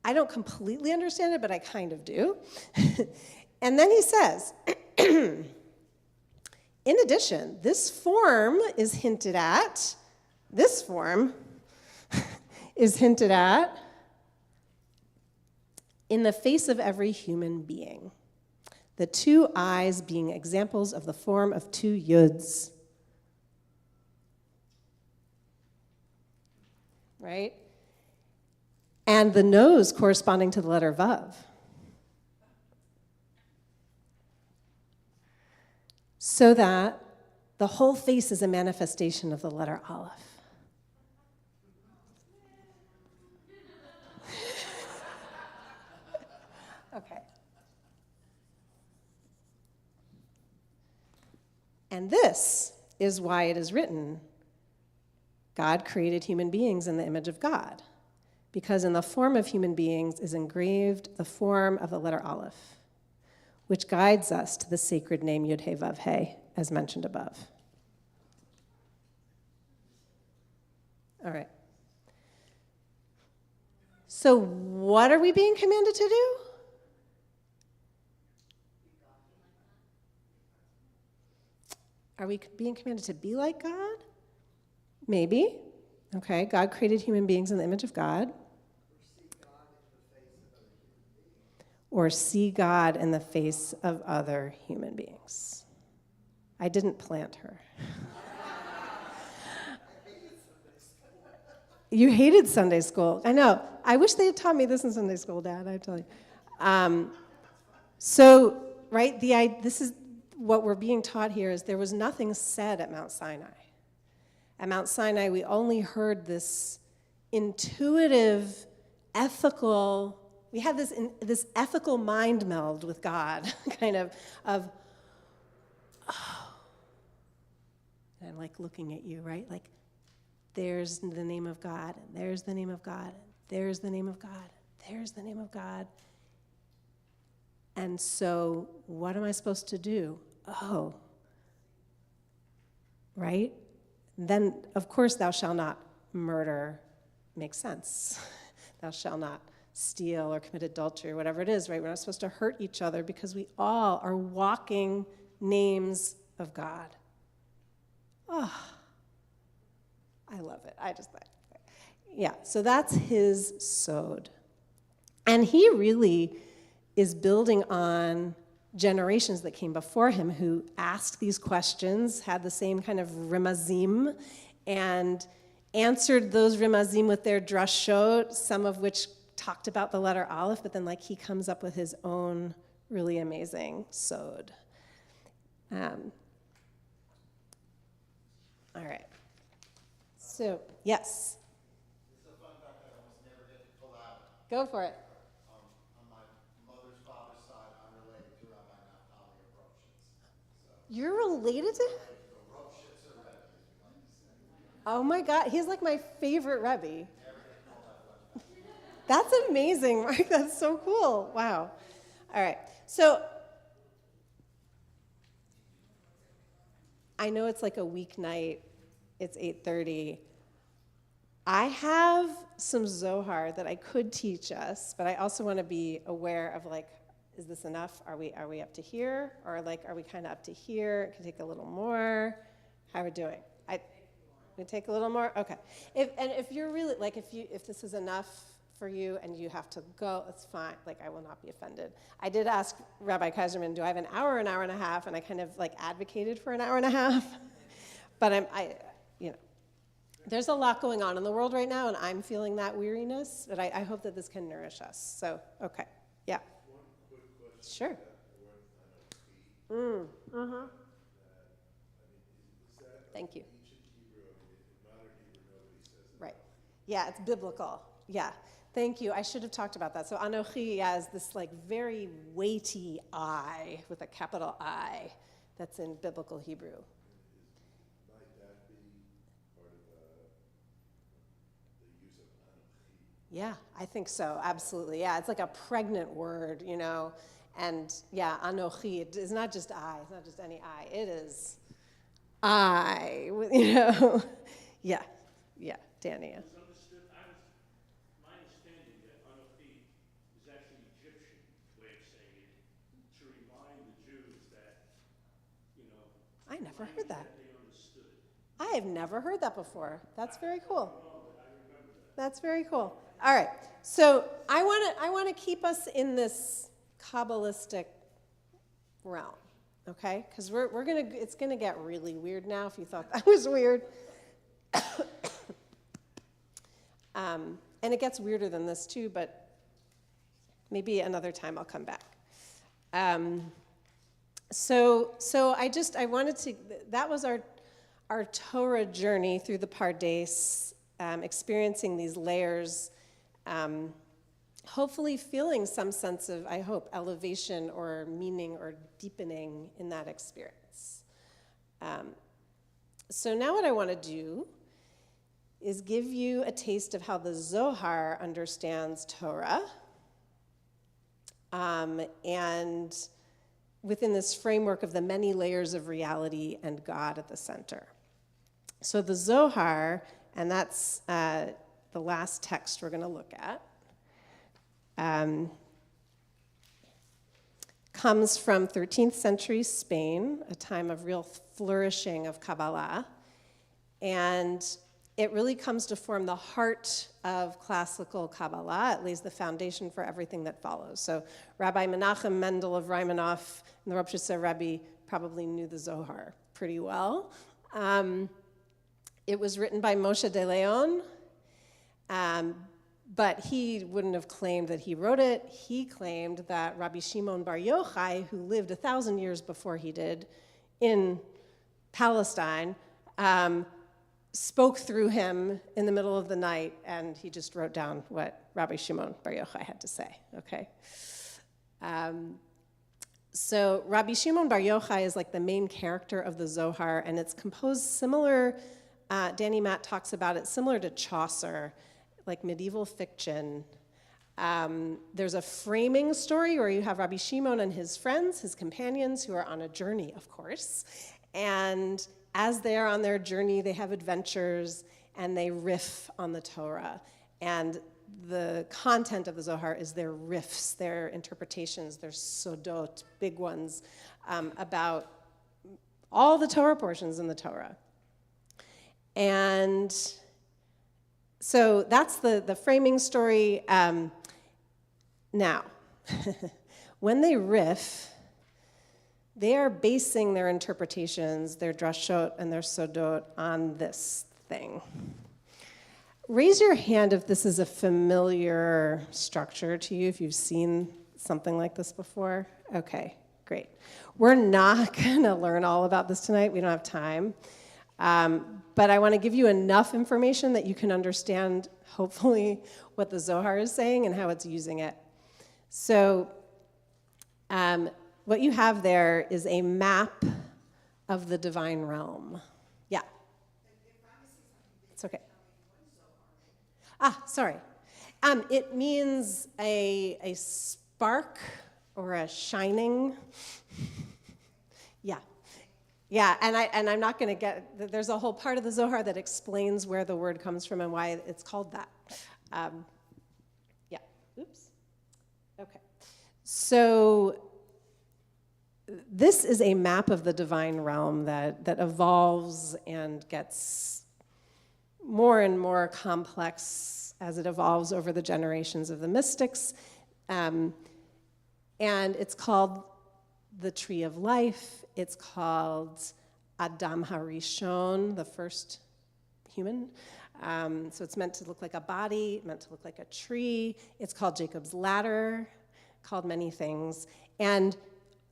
I don't completely understand it, but I kind of do. And then he says, in addition, this form is hinted at, in the face of every human being. The 2 eyes being examples of the form of 2 yuds. Right? And the nose corresponding to the letter vav. So that the whole face is a manifestation of the letter aleph. Okay. And this is why it is written, God created human beings in the image of God, because in the form of human beings is engraved the form of the letter aleph, which guides us to the sacred name Yud He Vav He, as mentioned above. All right. So what are we being commanded to do? Are we being commanded to be like God? Maybe. Okay, God created human beings in the image of God. Or see God in the face of other human beings. I didn't plant her. You hated Sunday school. I know. I wish they had taught me this in Sunday school, Dad, I tell you. So, right, this is what we're being taught here is there was nothing said at Mount Sinai. At Mount Sinai, we only heard this intuitive, ethical, we had this ethical mind meld with God, kind of, oh, and I'm like looking at you, right? Like, there's the name of God, and there's the name of God, and there's the name of God, and there's the name of God. And so, what am I supposed to do? Oh, right? Then, of course, thou shalt not murder makes sense. Thou shalt not steal or commit adultery or whatever it is, right? We're not supposed to hurt each other because we all are walking names of God. Oh, I love it. Yeah, so that's his sod. And he really is building on generations that came before him who asked these questions, had the same kind of rimazim, and answered those rimazim with their drashot, some of which talked about the letter aleph, but then he comes up with his own really amazing sod. All right. So, yes?
It's a fun fact I almost never get to pull out.
Go for it.
On my mother's father's side, I'm related to Rabbi Naftali of Ropshitz. So,
You're related to him?
Ropshitz or Rebbe, as we like to say.
Oh my God, he's like my favorite Rebbe. That's amazing, Mark. That's so cool. Wow. All right. So I know it's like a weeknight. It's 8:30. I have some Zohar that I could teach us, but I also want to be aware of is this enough? Are we up to here? Or are we kind of up to here? It can take a little more. How are we doing? We take a little more? Okay. If you're really, if this is enough for you and you have to go, it's fine. I will not be offended. I did ask Rabbi Kaiserman, do I have an hour and a half? And I kind of advocated for an hour and a half. But there's a lot going on in the world right now, and I'm feeling that weariness, but I hope that this can nourish us. So, okay. Yeah.
One quick question.
Sure.
Is that
Thank you.
ancient Hebrew? It
Yeah, it's biblical. Yeah. Thank you. I should have talked about that. So Anochi, yeah, is this like very weighty I with a capital I that's in biblical Hebrew.
Might that be part of the use of Anochi?
Yeah, I think so. Absolutely. Yeah, it's like a pregnant word, you know. And yeah, Anochi, it is not just I. It's not just any I. It is I, you know. Yeah. Yeah, Danny.
It's understood, my understanding that Anochi is actually Egyptian way of saying it, to remind the Jews that, you know,
I never heard that.
they understood.
I have never heard that before. That's very cool.
Oh, but I remember that.
That's very cool. All right. So I want to keep us in this Kabbalistic realm, okay? Because it's gonna get really weird now. If you thought that was weird, and it gets weirder than this too. But maybe another time I'll come back. So I wanted to. That was our Torah journey through the Pardes, experiencing these layers. Hopefully feeling some sense of, I hope, elevation or meaning or deepening in that experience. So now what I want to do is give you a taste of how the Zohar understands Torah, and within this framework of the many layers of reality and God at the center. So the Zohar, and that's the last text we're going to look at, comes from 13th century Spain, a time of real flourishing of Kabbalah, and it really comes to form the heart of classical Kabbalah. It lays the foundation for everything that follows. So Rabbi Menachem Mendel of Raimanov and the Rosh Hashanah Rabbi probably knew the Zohar pretty well. It was written by Moshe de Leon, but he wouldn't have claimed that he wrote it. He claimed that Rabbi Shimon Bar Yochai, who lived 1,000 years before he did in Palestine, spoke through him in the middle of the night, and he just wrote down what Rabbi Shimon Bar Yochai had to say, okay? So Rabbi Shimon Bar Yochai is like the main character of the Zohar, and it's composed similar, Danny Matt talks about it, similar to Chaucer, like medieval fiction. There's a framing story where you have Rabbi Shimon and his friends, his companions, who are on a journey, of course. And as they're on their journey, they have adventures and they riff on the Torah. And the content of the Zohar is their riffs, their interpretations, their sodot, big ones, about all the Torah portions in the Torah. And so that's the framing story. Now, when they riff, they are basing their interpretations, their drashot and their sodot on this thing. Raise your hand if this is a familiar structure to you, if you've seen something like this before. Okay, great. We're not going to learn all about this tonight. We don't have time. But I want to give you enough information that you can understand, hopefully, what the Zohar is saying and how it's using it. So what you have there is a map of the divine realm. Yeah. It's okay. Sorry. It means a spark or a shining. Yeah. Yeah, and I'm not going to get, there's a whole part of the Zohar that explains where the word comes from and why it's called that. Yeah, oops. Okay. So this is a map of the divine realm that evolves and gets more and more complex as it evolves over the generations of the mystics. And it's called the Tree of Life. It's called Adam HaRishon, the first human. So it's meant to look like a body, meant to look like a tree. It's called Jacob's Ladder, called many things. And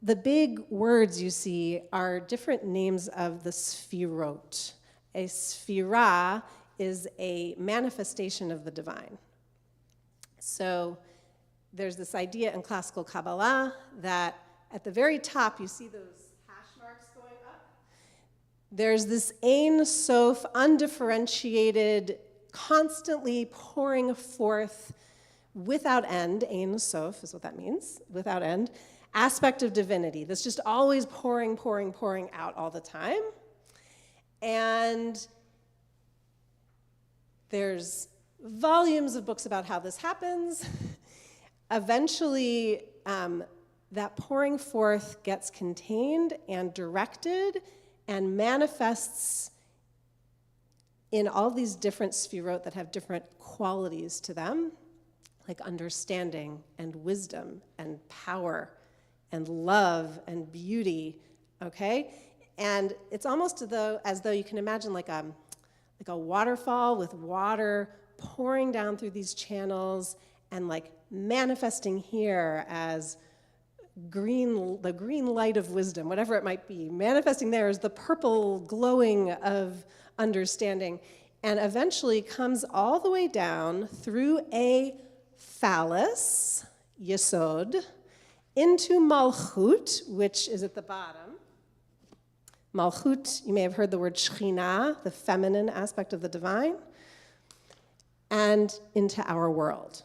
the big words you see are different names of the sfirot. A sphira is a manifestation of the divine. So there's this idea in classical Kabbalah that at the very top, you see those hash marks going up? There's this Ein Sof, undifferentiated, constantly pouring forth, without end, Ein Sof is what that means, without end, aspect of divinity that's just always pouring out all the time. And there's volumes of books about how this happens. Eventually, that pouring forth gets contained and directed and manifests in all these different sefirot that have different qualities to them, like understanding and wisdom and power and love and beauty, okay? And it's almost as though you can imagine like a waterfall with water pouring down through these channels and like manifesting here as the green light of wisdom, whatever it might be. Manifesting there as the purple glowing of understanding, and eventually comes all the way down through a phallus, yesod, into malchut, which is at the bottom. Malchut, you may have heard the word shechina, the feminine aspect of the divine, and into our world.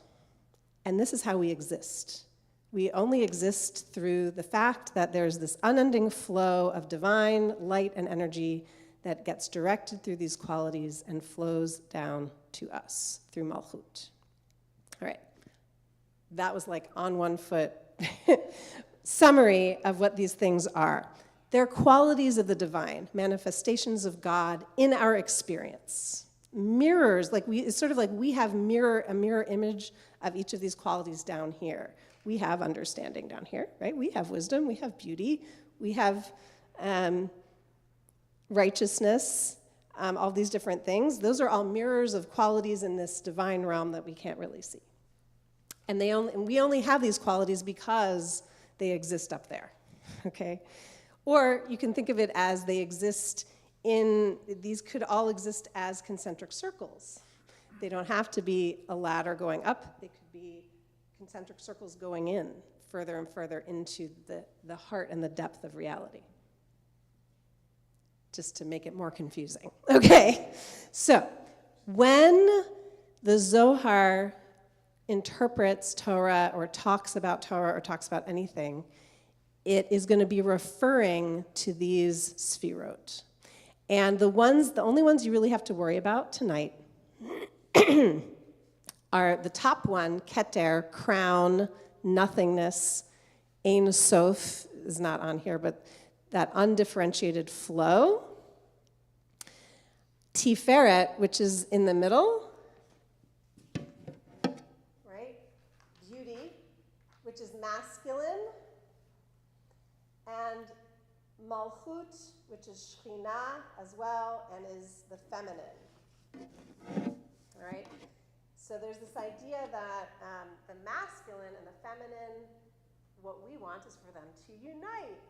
And this is how we exist. We only exist through the fact that there's this unending flow of divine light and energy that gets directed through these qualities and flows down to us through Malchut. All right. That was like on one foot summary of what these things are. They're qualities of the divine, manifestations of God in our experience. Mirrors, it's sort of like we have a mirror image of each of these qualities down here. We have understanding down here, right? We have wisdom, we have beauty, we have righteousness, all these different things. Those are all mirrors of qualities in this divine realm that we can't really see. And we only have these qualities because they exist up there, okay? Or you can think of it as these could all exist as concentric circles. They don't have to be a ladder going up. They could be concentric circles going in further and further into the heart and the depth of reality. Just to make it more confusing. Okay, so when the Zohar interprets Torah or talks about anything, it is going to be referring to these sefirot. And the only ones you really have to worry about tonight are the top one, Keter, crown, nothingness, Ein Sof is not on here, but that undifferentiated flow. Tiferet, which is in the middle, right? Beauty, which is masculine. And Malchut, which is Shekhinah as well, and is the feminine. All right? So there's this idea that the masculine and the feminine, what we want is for them to unite.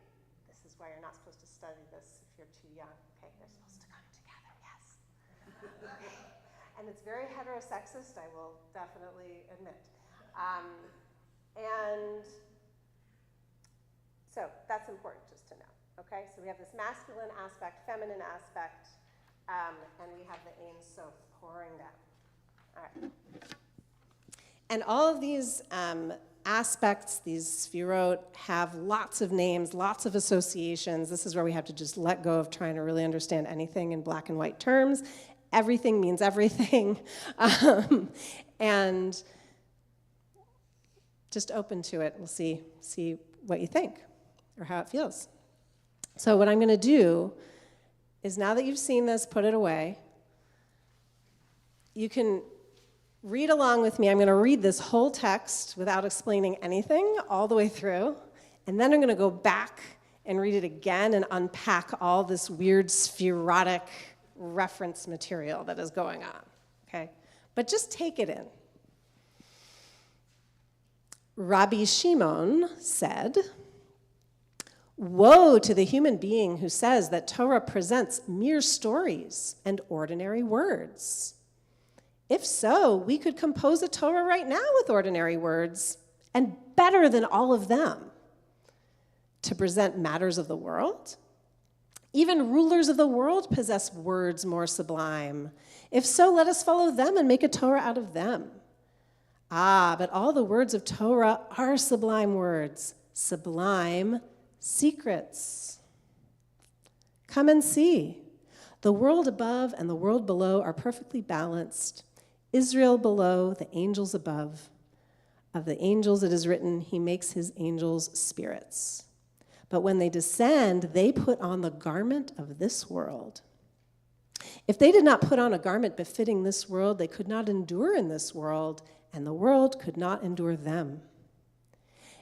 This is why you're not supposed to study this if you're too young. Okay, they're supposed to come together, yes. And it's very heterosexist, I will definitely admit. And so that's important just to know, okay? So we have this masculine aspect, feminine aspect, and we have the Ein Sof pouring down. All right. And all of these aspects, these sefirot, have lots of names, lots of associations. This is where we have to just let go of trying to really understand anything in black and white terms. Everything means everything. And just open to it. We'll see what you think or how it feels. So what I'm going to do is, now that you've seen this, put it away. You can read along with me. I'm going to read this whole text without explaining anything all the way through, and then I'm going to go back and read it again and unpack all this weird spherotic reference material that is going on, okay? But just take it in. Rabbi Shimon said, Woe to the human being who says that Torah presents mere stories and ordinary words. If so, we could compose a Torah right now with ordinary words, and better than all of them. To present matters of the world? Even rulers of the world possess words more sublime. If so, let us follow them and make a Torah out of them. Ah, but all the words of Torah are sublime words, sublime secrets. Come and see. The world above and the world below are perfectly balanced. Israel below, the angels above. Of the angels it is written, he makes his angels spirits. But when they descend, they put on the garment of this world. If they did not put on a garment befitting this world, they could not endure in this world, and the world could not endure them.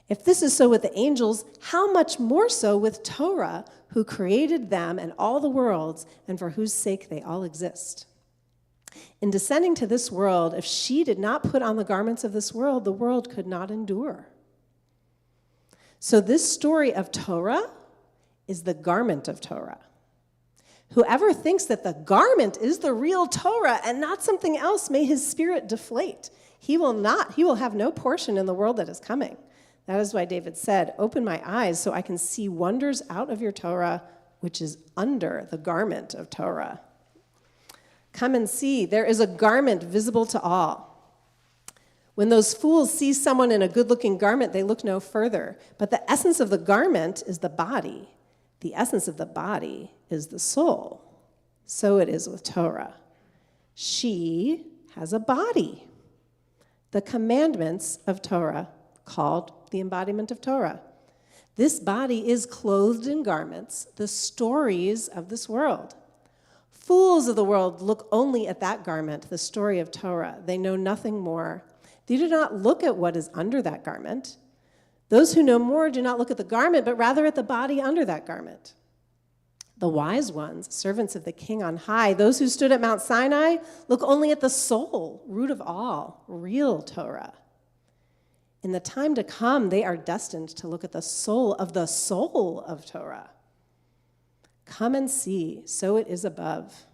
If this is so with the angels, how much more so with Torah, who created them and all the worlds, and for whose sake they all exist? In descending to this world, if she did not put on the garments of this world, the world could not endure. So this story of Torah is the garment of Torah. Whoever thinks that the garment is the real Torah and not something else, may his spirit deflate. He will have no portion in the world that is coming. That is why David said, open my eyes so I can see wonders out of your Torah, which is under the garment of Torah. Come and see, there is a garment visible to all. When those fools see someone in a good-looking garment, they look no further. But the essence of the garment is the body. The essence of the body is the soul. So it is with Torah. She has a body. The commandments of Torah, called the embodiment of Torah. This body is clothed in garments, the stories of this world. Fools of the world look only at that garment, the story of Torah. They know nothing more. They do not look at what is under that garment. Those who know more do not look at the garment, but rather at the body under that garment. The wise ones, servants of the King on high, those who stood at Mount Sinai, look only at the soul, root of all, real Torah. In the time to come, they are destined to look at the soul of Torah. Come and see, so it is above.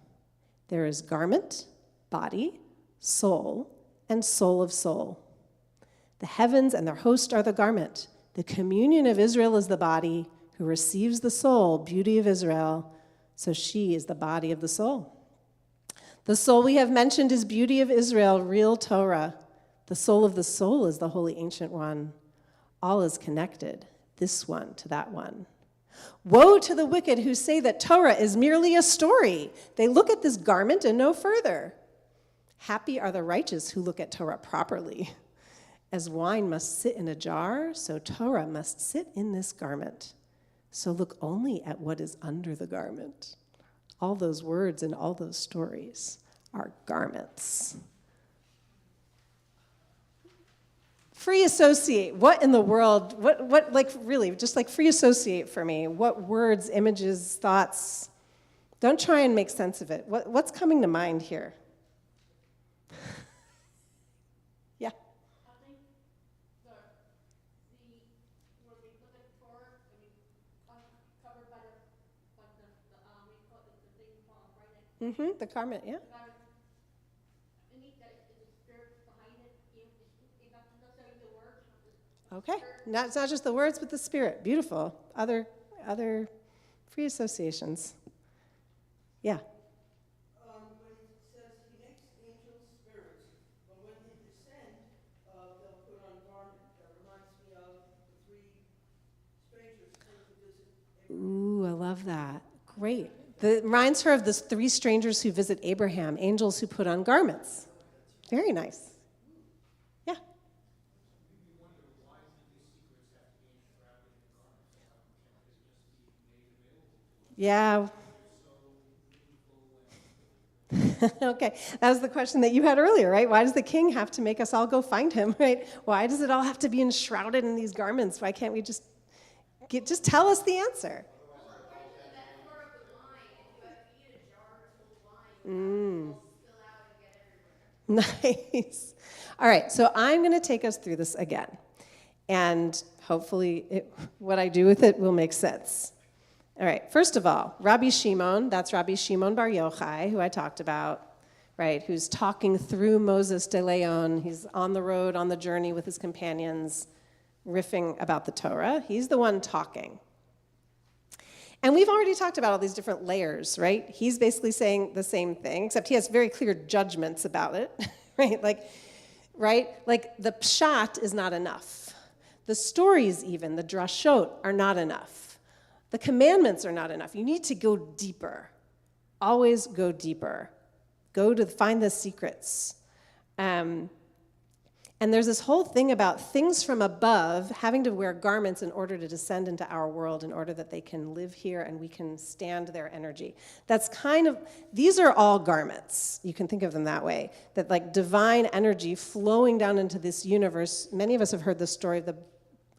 There is garment, body, soul, and soul of soul. The heavens and their host are the garment. The communion of Israel is the body, who receives the soul, beauty of Israel, so she is the body of the soul. The soul we have mentioned is beauty of Israel, real Torah. The soul of the soul is the holy ancient one. All is connected, this one to that one. Woe to the wicked who say that Torah is merely a story. They look at this garment and no further. Happy are the righteous who look at Torah properly. As wine must sit in a jar, so Torah must sit in this garment. So look only at what is under the garment. All those words and all those stories are garments. Free associate. What in the world? What like really, just like free associate for me. What words, images, thoughts? Don't try and make sense of it. What's coming to mind here? Yeah.
I think where they look at Torah, I mean, covered by the thing right?
The garment, yeah.
I think that is the spirit behind it. It's not necessarily the words.
Okay. It's not just the words, but the spirit. Beautiful. Other free associations. Yeah.
When it says he makes angels spirits, but when they descend, they'll put on garment. That reminds me of the three strangers who came to visit Abraham.
Ooh, I love that. Great. It reminds her of the three strangers who visit Abraham, angels who put on garments. Very nice. Yeah. Yeah. Okay, that was the question that you had earlier, right? Why does the king have to make us all go find him, right? Why does it all have to be enshrouded in these garments? Why can't we just tell us the answer? Nice. All right, so I'm going to take us through this again. And hopefully what I do with it will make sense. All right, first of all, Rabbi Shimon, that's Rabbi Shimon Bar Yochai, who I talked about, right, who's talking through Moses de Leon. He's on the road, on the journey with his companions, riffing about the Torah. He's the one talking. And we've already talked about all these different layers, right? He's basically saying the same thing, except he has very clear judgments about it, right? Like the pshat is not enough. The stories even, the drashot, are not enough. The commandments are not enough. You need to go deeper. Always go deeper. Go to find the secrets. And there's this whole thing about things from above having to wear garments in order to descend into our world, in order that they can live here and we can stand their energy. That's these are all garments. You can think of them that way. That like divine energy flowing down into this universe. Many of us have heard the story of the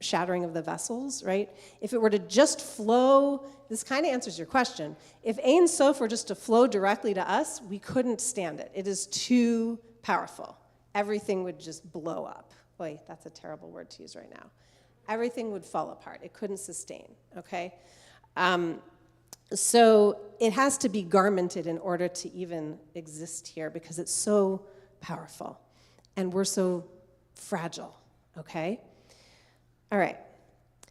shattering of the vessels, right? If it were to just flow, this kind of answers your question. If Ein Sof were just to flow directly to us, we couldn't stand it. It is too powerful. Everything would just blow up. Boy, that's a terrible word to use right now. Everything would fall apart. It couldn't sustain, okay? So it has to be garmented in order to even exist here because it's so powerful and we're so fragile, okay? All right.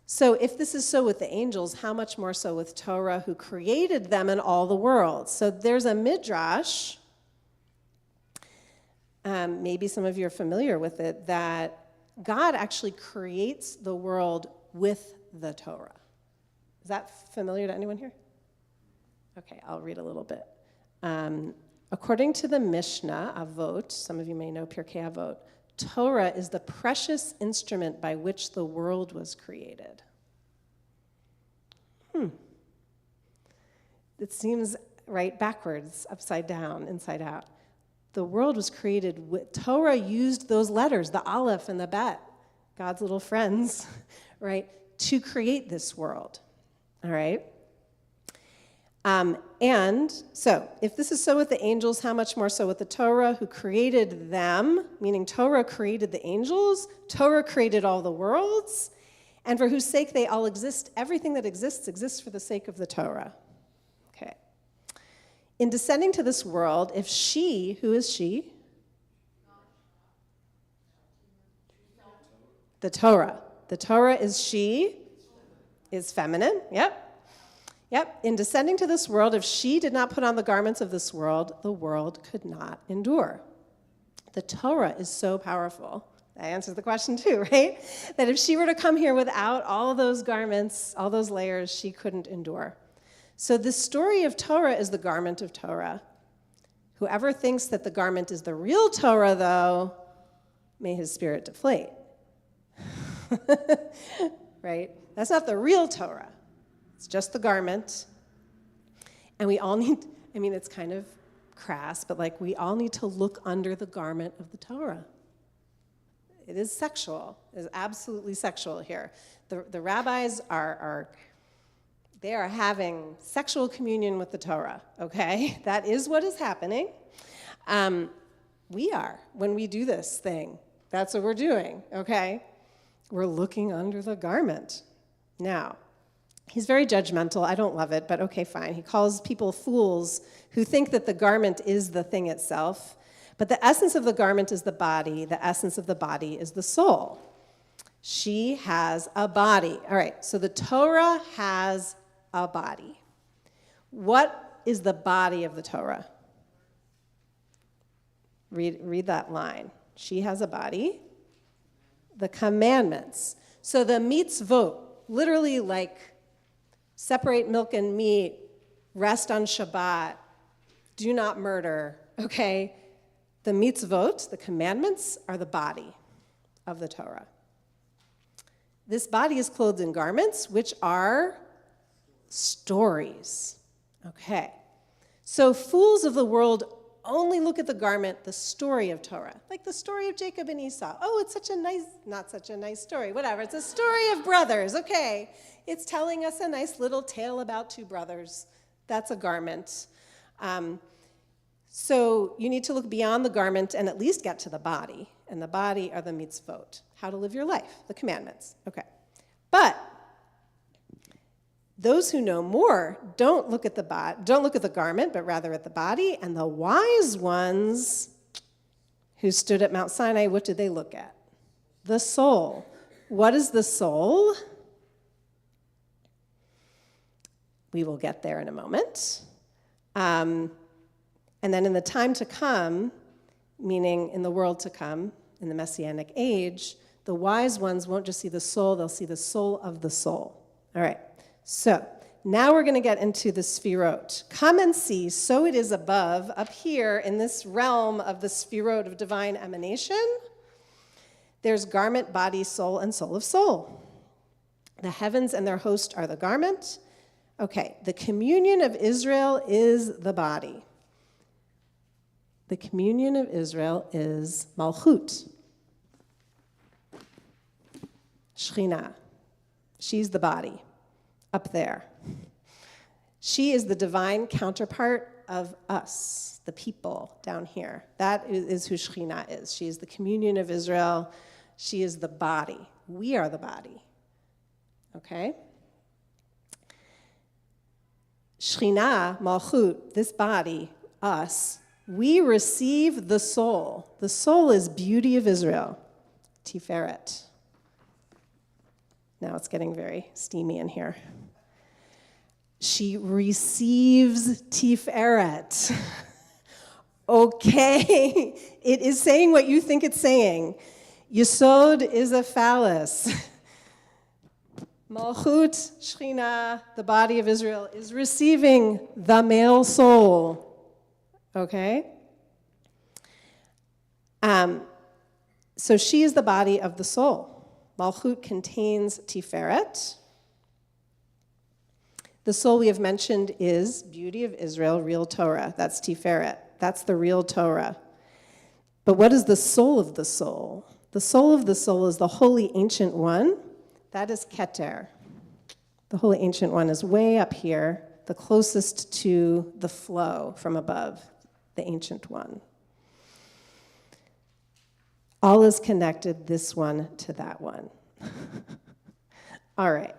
So if this is so with the angels, how much more so with Torah, who created them and all the world? So there's a midrash, maybe some of you are familiar with it, that God actually creates the world with the Torah. Is that familiar to anyone here? Okay, I'll read a little bit. According to the Mishnah, Avot, some of you may know Pirkei Avot, Torah is the precious instrument by which the world was created. It seems right backwards, upside down, inside out. The world was created with, Torah used those letters, the Aleph and the Bet, God's little friends, right, to create this world, all right? And so, if this is so with the angels, how much more so with the Torah, who created them, meaning Torah created the angels, Torah created all the worlds, and for whose sake they all exist. Everything that exists for the sake of the Torah. Okay. In descending to this world, if she, who is she? The Torah. The Torah is she, is feminine, yep. Yep, in descending to this world, if she did not put on the garments of this world, the world could not endure. The Torah is so powerful. That answers the question too, right? That if she were to come here without all of those garments, all those layers, she couldn't endure. So the story of Torah is the garment of Torah. Whoever thinks that the garment is the real Torah, though, may his spirit deflate. Right? That's not the real Torah. It's just the garment. And we all need, I mean, it's kind of crass, but like we all need to look under the garment of the Torah. It is sexual. It is absolutely sexual here. The rabbis they are having sexual communion with the Torah, okay? That is what is happening. We are, when we do this thing. That's what we're doing, okay? We're looking under the garment. Now, he's very judgmental. I don't love it, but okay, fine. He calls people fools who think that the garment is the thing itself. But the essence of the garment is the body. The essence of the body is the soul. She has a body. All right, so the Torah has a body. What is the body of the Torah? Read that line. She has a body. The commandments. So the mitzvot, literally like separate milk and meat, rest on Shabbat, do not murder, okay? The mitzvot, the commandments, are the body of the Torah. This body is clothed in garments, which are stories, okay? So fools of the world only look at the garment, the story of Torah, like the story of Jacob and Esau. Oh, it's such a nice, not such a nice story, whatever. It's a story of brothers, okay. It's telling us a nice little tale about two brothers. That's a garment. So you need to look beyond the garment and at least get to the body. and the body are the mitzvot, how to live your life, the commandments. Okay. But those who know more don't look at the garment, but rather at the body. And the wise ones who stood at Mount Sinai, what did they look at? The soul. What is the soul? We will get there in a moment. And then in the time to come, meaning in the world to come, in the Messianic age, the wise ones won't just see the soul, they'll see the soul of the soul. All right, so now we're going to get into the sphirot. Come and see, so it is above, up here in this realm of the sphirot of divine emanation. There's garment, body, soul, and soul of soul. The heavens and their host are the garment. Okay, the communion of Israel is the body. The communion of Israel is Malchut. Shekhinah. She's the body, up there. She is the divine counterpart of us, the people down here. That is who Shekhinah is. She is the communion of Israel. She is the body. We are the body. Okay? Shekhinah, Malchut, this body, us, we receive the soul. The soul is beauty of Israel, Tiferet. Now it's getting very steamy in here. She receives Tiferet. Okay, it is saying what you think it's saying. Yesod is a phallus. Malchut, Shekhinah, the body of Israel, is receiving the male soul. Okay? So she is the body of the soul. Malchut contains Tiferet. The soul we have mentioned is beauty of Israel, real Torah. That's Tiferet. That's the real Torah. But what is the soul of the soul? The soul of the soul is the holy ancient one. That is Keter. The holy ancient one is way up here, the closest to the flow from above, the ancient one. All is connected, this one to that one. All right,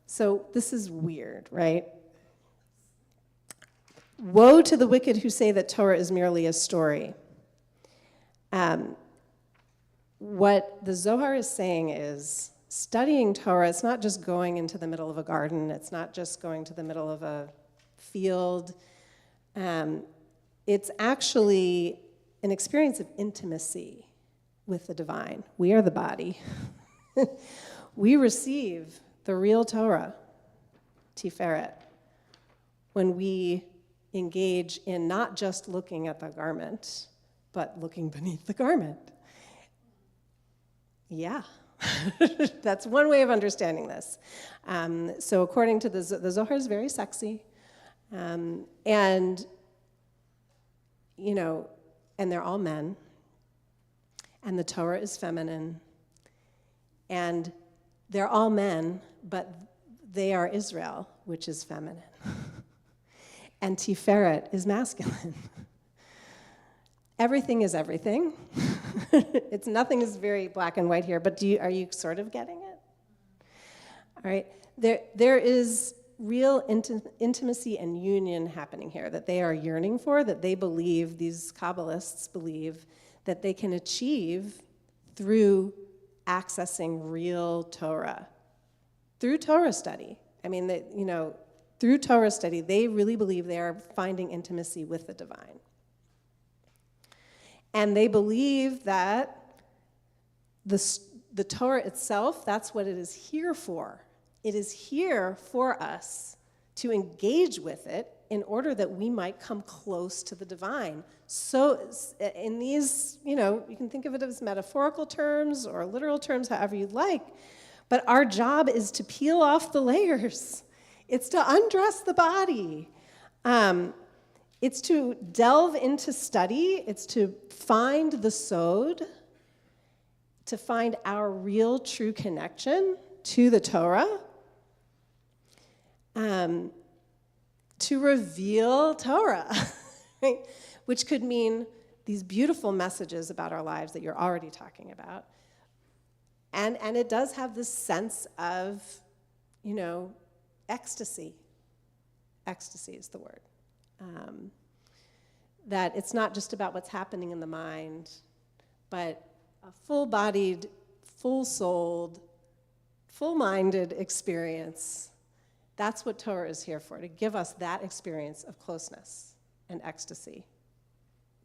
so this is weird, right? Woe to the wicked who say that Torah is merely a story. What the Zohar is saying is, studying Torah, it's not just going into the middle of a garden, it's not just going to the middle of a field. It's actually an experience of intimacy with the divine. We are the body. We receive the real Torah, Tiferet, when we engage in not just looking at the garment, but looking beneath the garment. Yeah. That's one way of understanding this. So according to the Zohar is very sexy. And, you know, and they're all men. And the Torah is feminine. And they're all men, but they are Israel, which is feminine. And Tiferet is masculine. Everything is everything. Nothing is very black and white here, but are you sort of getting it? All right, there is real intimacy and union happening here that they are yearning for, that they believe, these Kabbalists believe, that they can achieve through accessing real Torah, through Torah study. I mean, through Torah study, they really believe they are finding intimacy with the divine. And they believe that the Torah itself, that's what it is here for. It is here for us to engage with it in order that we might come close to the divine. So in these, you can think of it as metaphorical terms or literal terms, however you'd like, but our job is to peel off the layers. It's to undress the body. It's to delve into study. It's to find the sod, to find our real, true connection to the Torah, to reveal Torah, right? Which could mean these beautiful messages about our lives that you're already talking about. And it does have this sense of, ecstasy. Ecstasy is the word. That it's not just about what's happening in the mind, but a full-bodied, full-souled, full-minded experience. That's what Torah is here for, to give us that experience of closeness and ecstasy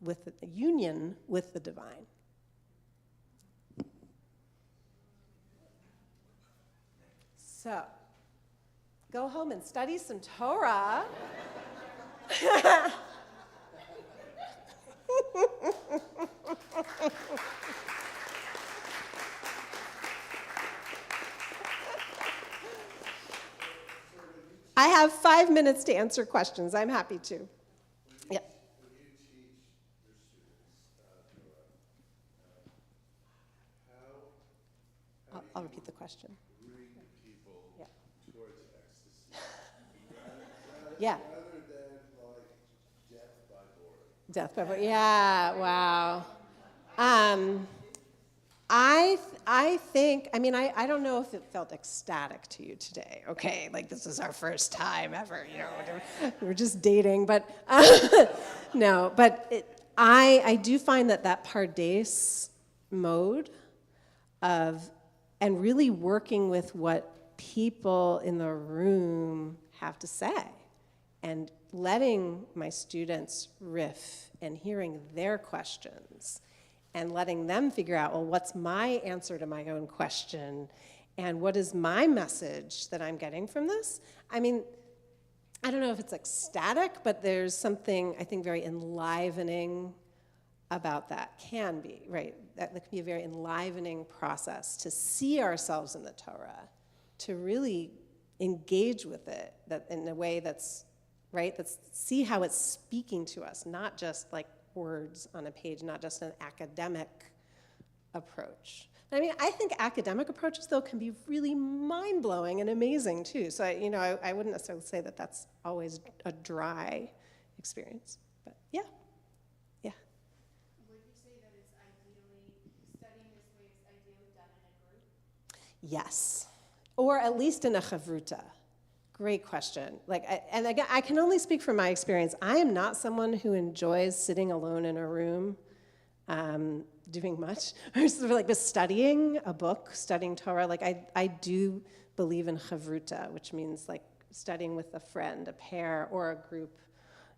with the union with the divine. So, go home and study some Torah. I have 5 minutes to answer questions. I'm happy to. Yeah.
When you teach your students how
I'll repeat the question.
bring people
Yeah.
towards ecstasy
Yeah.
rather than like death by boredom?
Death by boredom. Yeah, wow. I think, I don't know if it felt ecstatic to you today. Okay, like this is our first time ever, we're just dating, but no, but I do find that pardes mode of, and really working with what people in the room have to say, and letting my students riff and hearing their questions and letting them figure out, well, what's my answer to my own question and what is my message that I'm getting from this? I don't know if it's ecstatic, but there's something, I think, very enlivening about that. Can be, right? That can be a very enlivening process to see ourselves in the Torah, to really engage with it that in a way that's, right, that's see how it's speaking to us, not just like words on a page, not just an academic approach. I think academic approaches, though, can be really mind-blowing and amazing, too. So, I wouldn't necessarily say that that's always a dry experience. But, yeah.
Would you say that it's ideally, studying this way is ideally done in a group?
Yes. Or at least in a chavruta. Great question. And again, I can only speak from my experience. I am not someone who enjoys sitting alone in a room doing much, or sort of like just studying a book, studying Torah. I do believe in chavruta, which means like studying with a friend, a pair, or a group,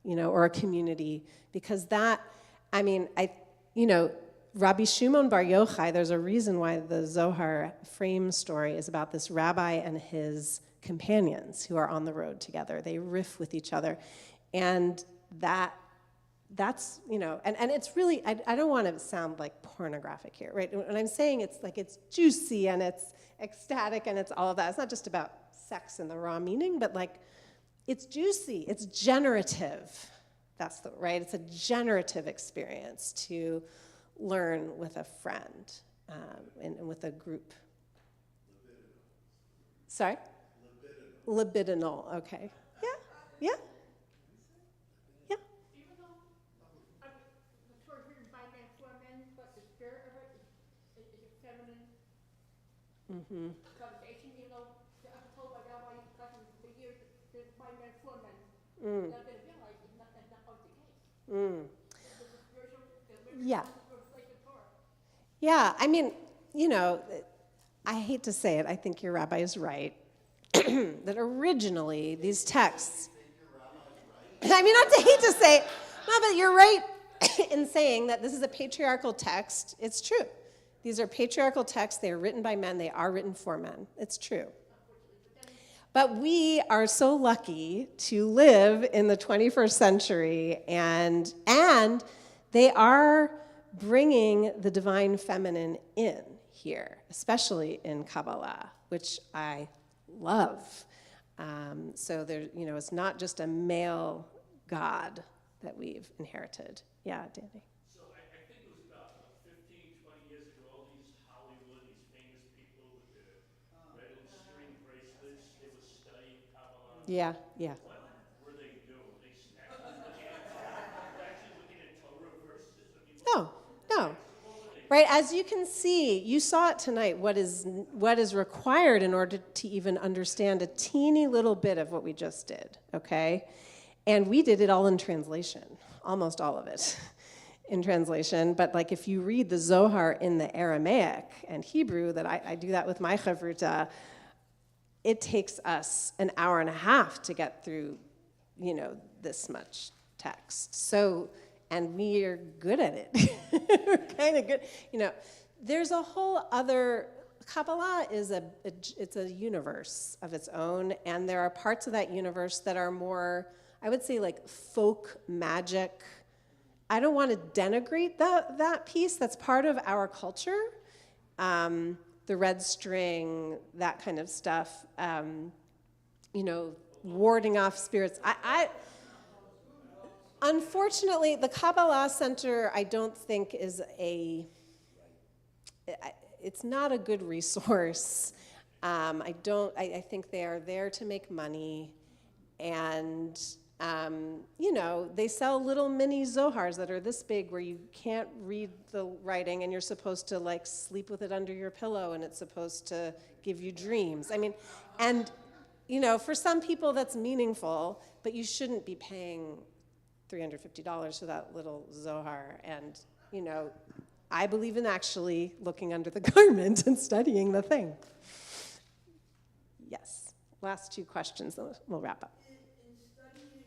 or a community, because that, Rabbi Shimon Bar Yochai, there's a reason why the Zohar frame story is about this rabbi and his companions who are on the road together. They riff with each other. And that's, and it's really, I don't want to sound like pornographic here, right? When I'm saying it's like it's juicy and it's ecstatic and it's all of that, it's not just about sex in the raw meaning, but like it's juicy, it's generative. That's the, right? It's a generative experience to learn with a friend and with a group. Sorry? Libidinal, okay. Yeah.
Even though the Torah is written by men for men, but the spirit of it is a feminine connotation, even though I was told by Rabbi for years that it's by men for men. And I'm going to realize that's not always the case. The spiritual,
Yeah.
reflect the Torah.
Yeah, I hate to say it, I think your rabbi is right, that originally these texts, not to hate to say, no, but you're right in saying that this is a patriarchal text. It's true. These are patriarchal texts. They are written by men. They are written for men. It's true. But we are so lucky to live in the 21st century, and they are bringing the divine feminine in here, especially in Kabbalah, which I love. So there, it's not just a male God that we've inherited. Yeah, Danny.
So I think it was about 15, 20 years ago, all these Hollywood, these famous people with their red string bracelets, they were studying Kabbalah.
Yeah.
What were they doing? They actually looking at Torah verses?
Right, as you can see, you saw it tonight, what is required in order to even understand a teeny little bit of what we just did, okay? And we did it all in translation, almost all of it in translation. But like if you read the Zohar in the Aramaic and Hebrew, that I do that with my chavruta, it takes us an hour and a half to get through, this much text. So, and we are good at it. We're kind of good. There's a whole other, Kabbalah is it's a universe of its own, and there are parts of that universe that are more, I would say, like folk magic. I don't want to denigrate that piece. That's part of our culture. The red string, that kind of stuff. Warding off spirits. Unfortunately, the Kabbalah Center, I don't think is it's not a good resource. I think they are there to make money, and they sell little mini Zohars that are this big where you can't read the writing, and you're supposed to like sleep with it under your pillow, and it's supposed to give you dreams. For some people that's meaningful, but you shouldn't be paying $350 for that little Zohar. And, I believe in actually looking under the garment and studying the thing. Yes. Last two questions, then we'll wrap up.
In studying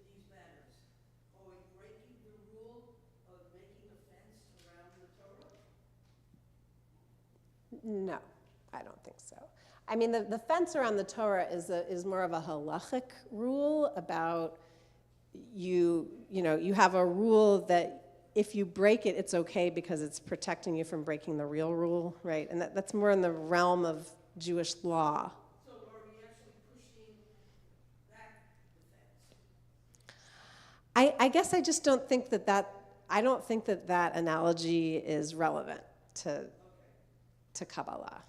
these matters, are we breaking the rule of making a fence around the Torah?
No, I don't think so. The fence around the Torah is more of a halachic rule about you have a rule that if you break it, it's okay because it's protecting you from breaking the real rule, right? And that's more in the realm of Jewish law.
So are we actually pushing back the fence?
I guess I just don't think I don't think that analogy is relevant to Kabbalah.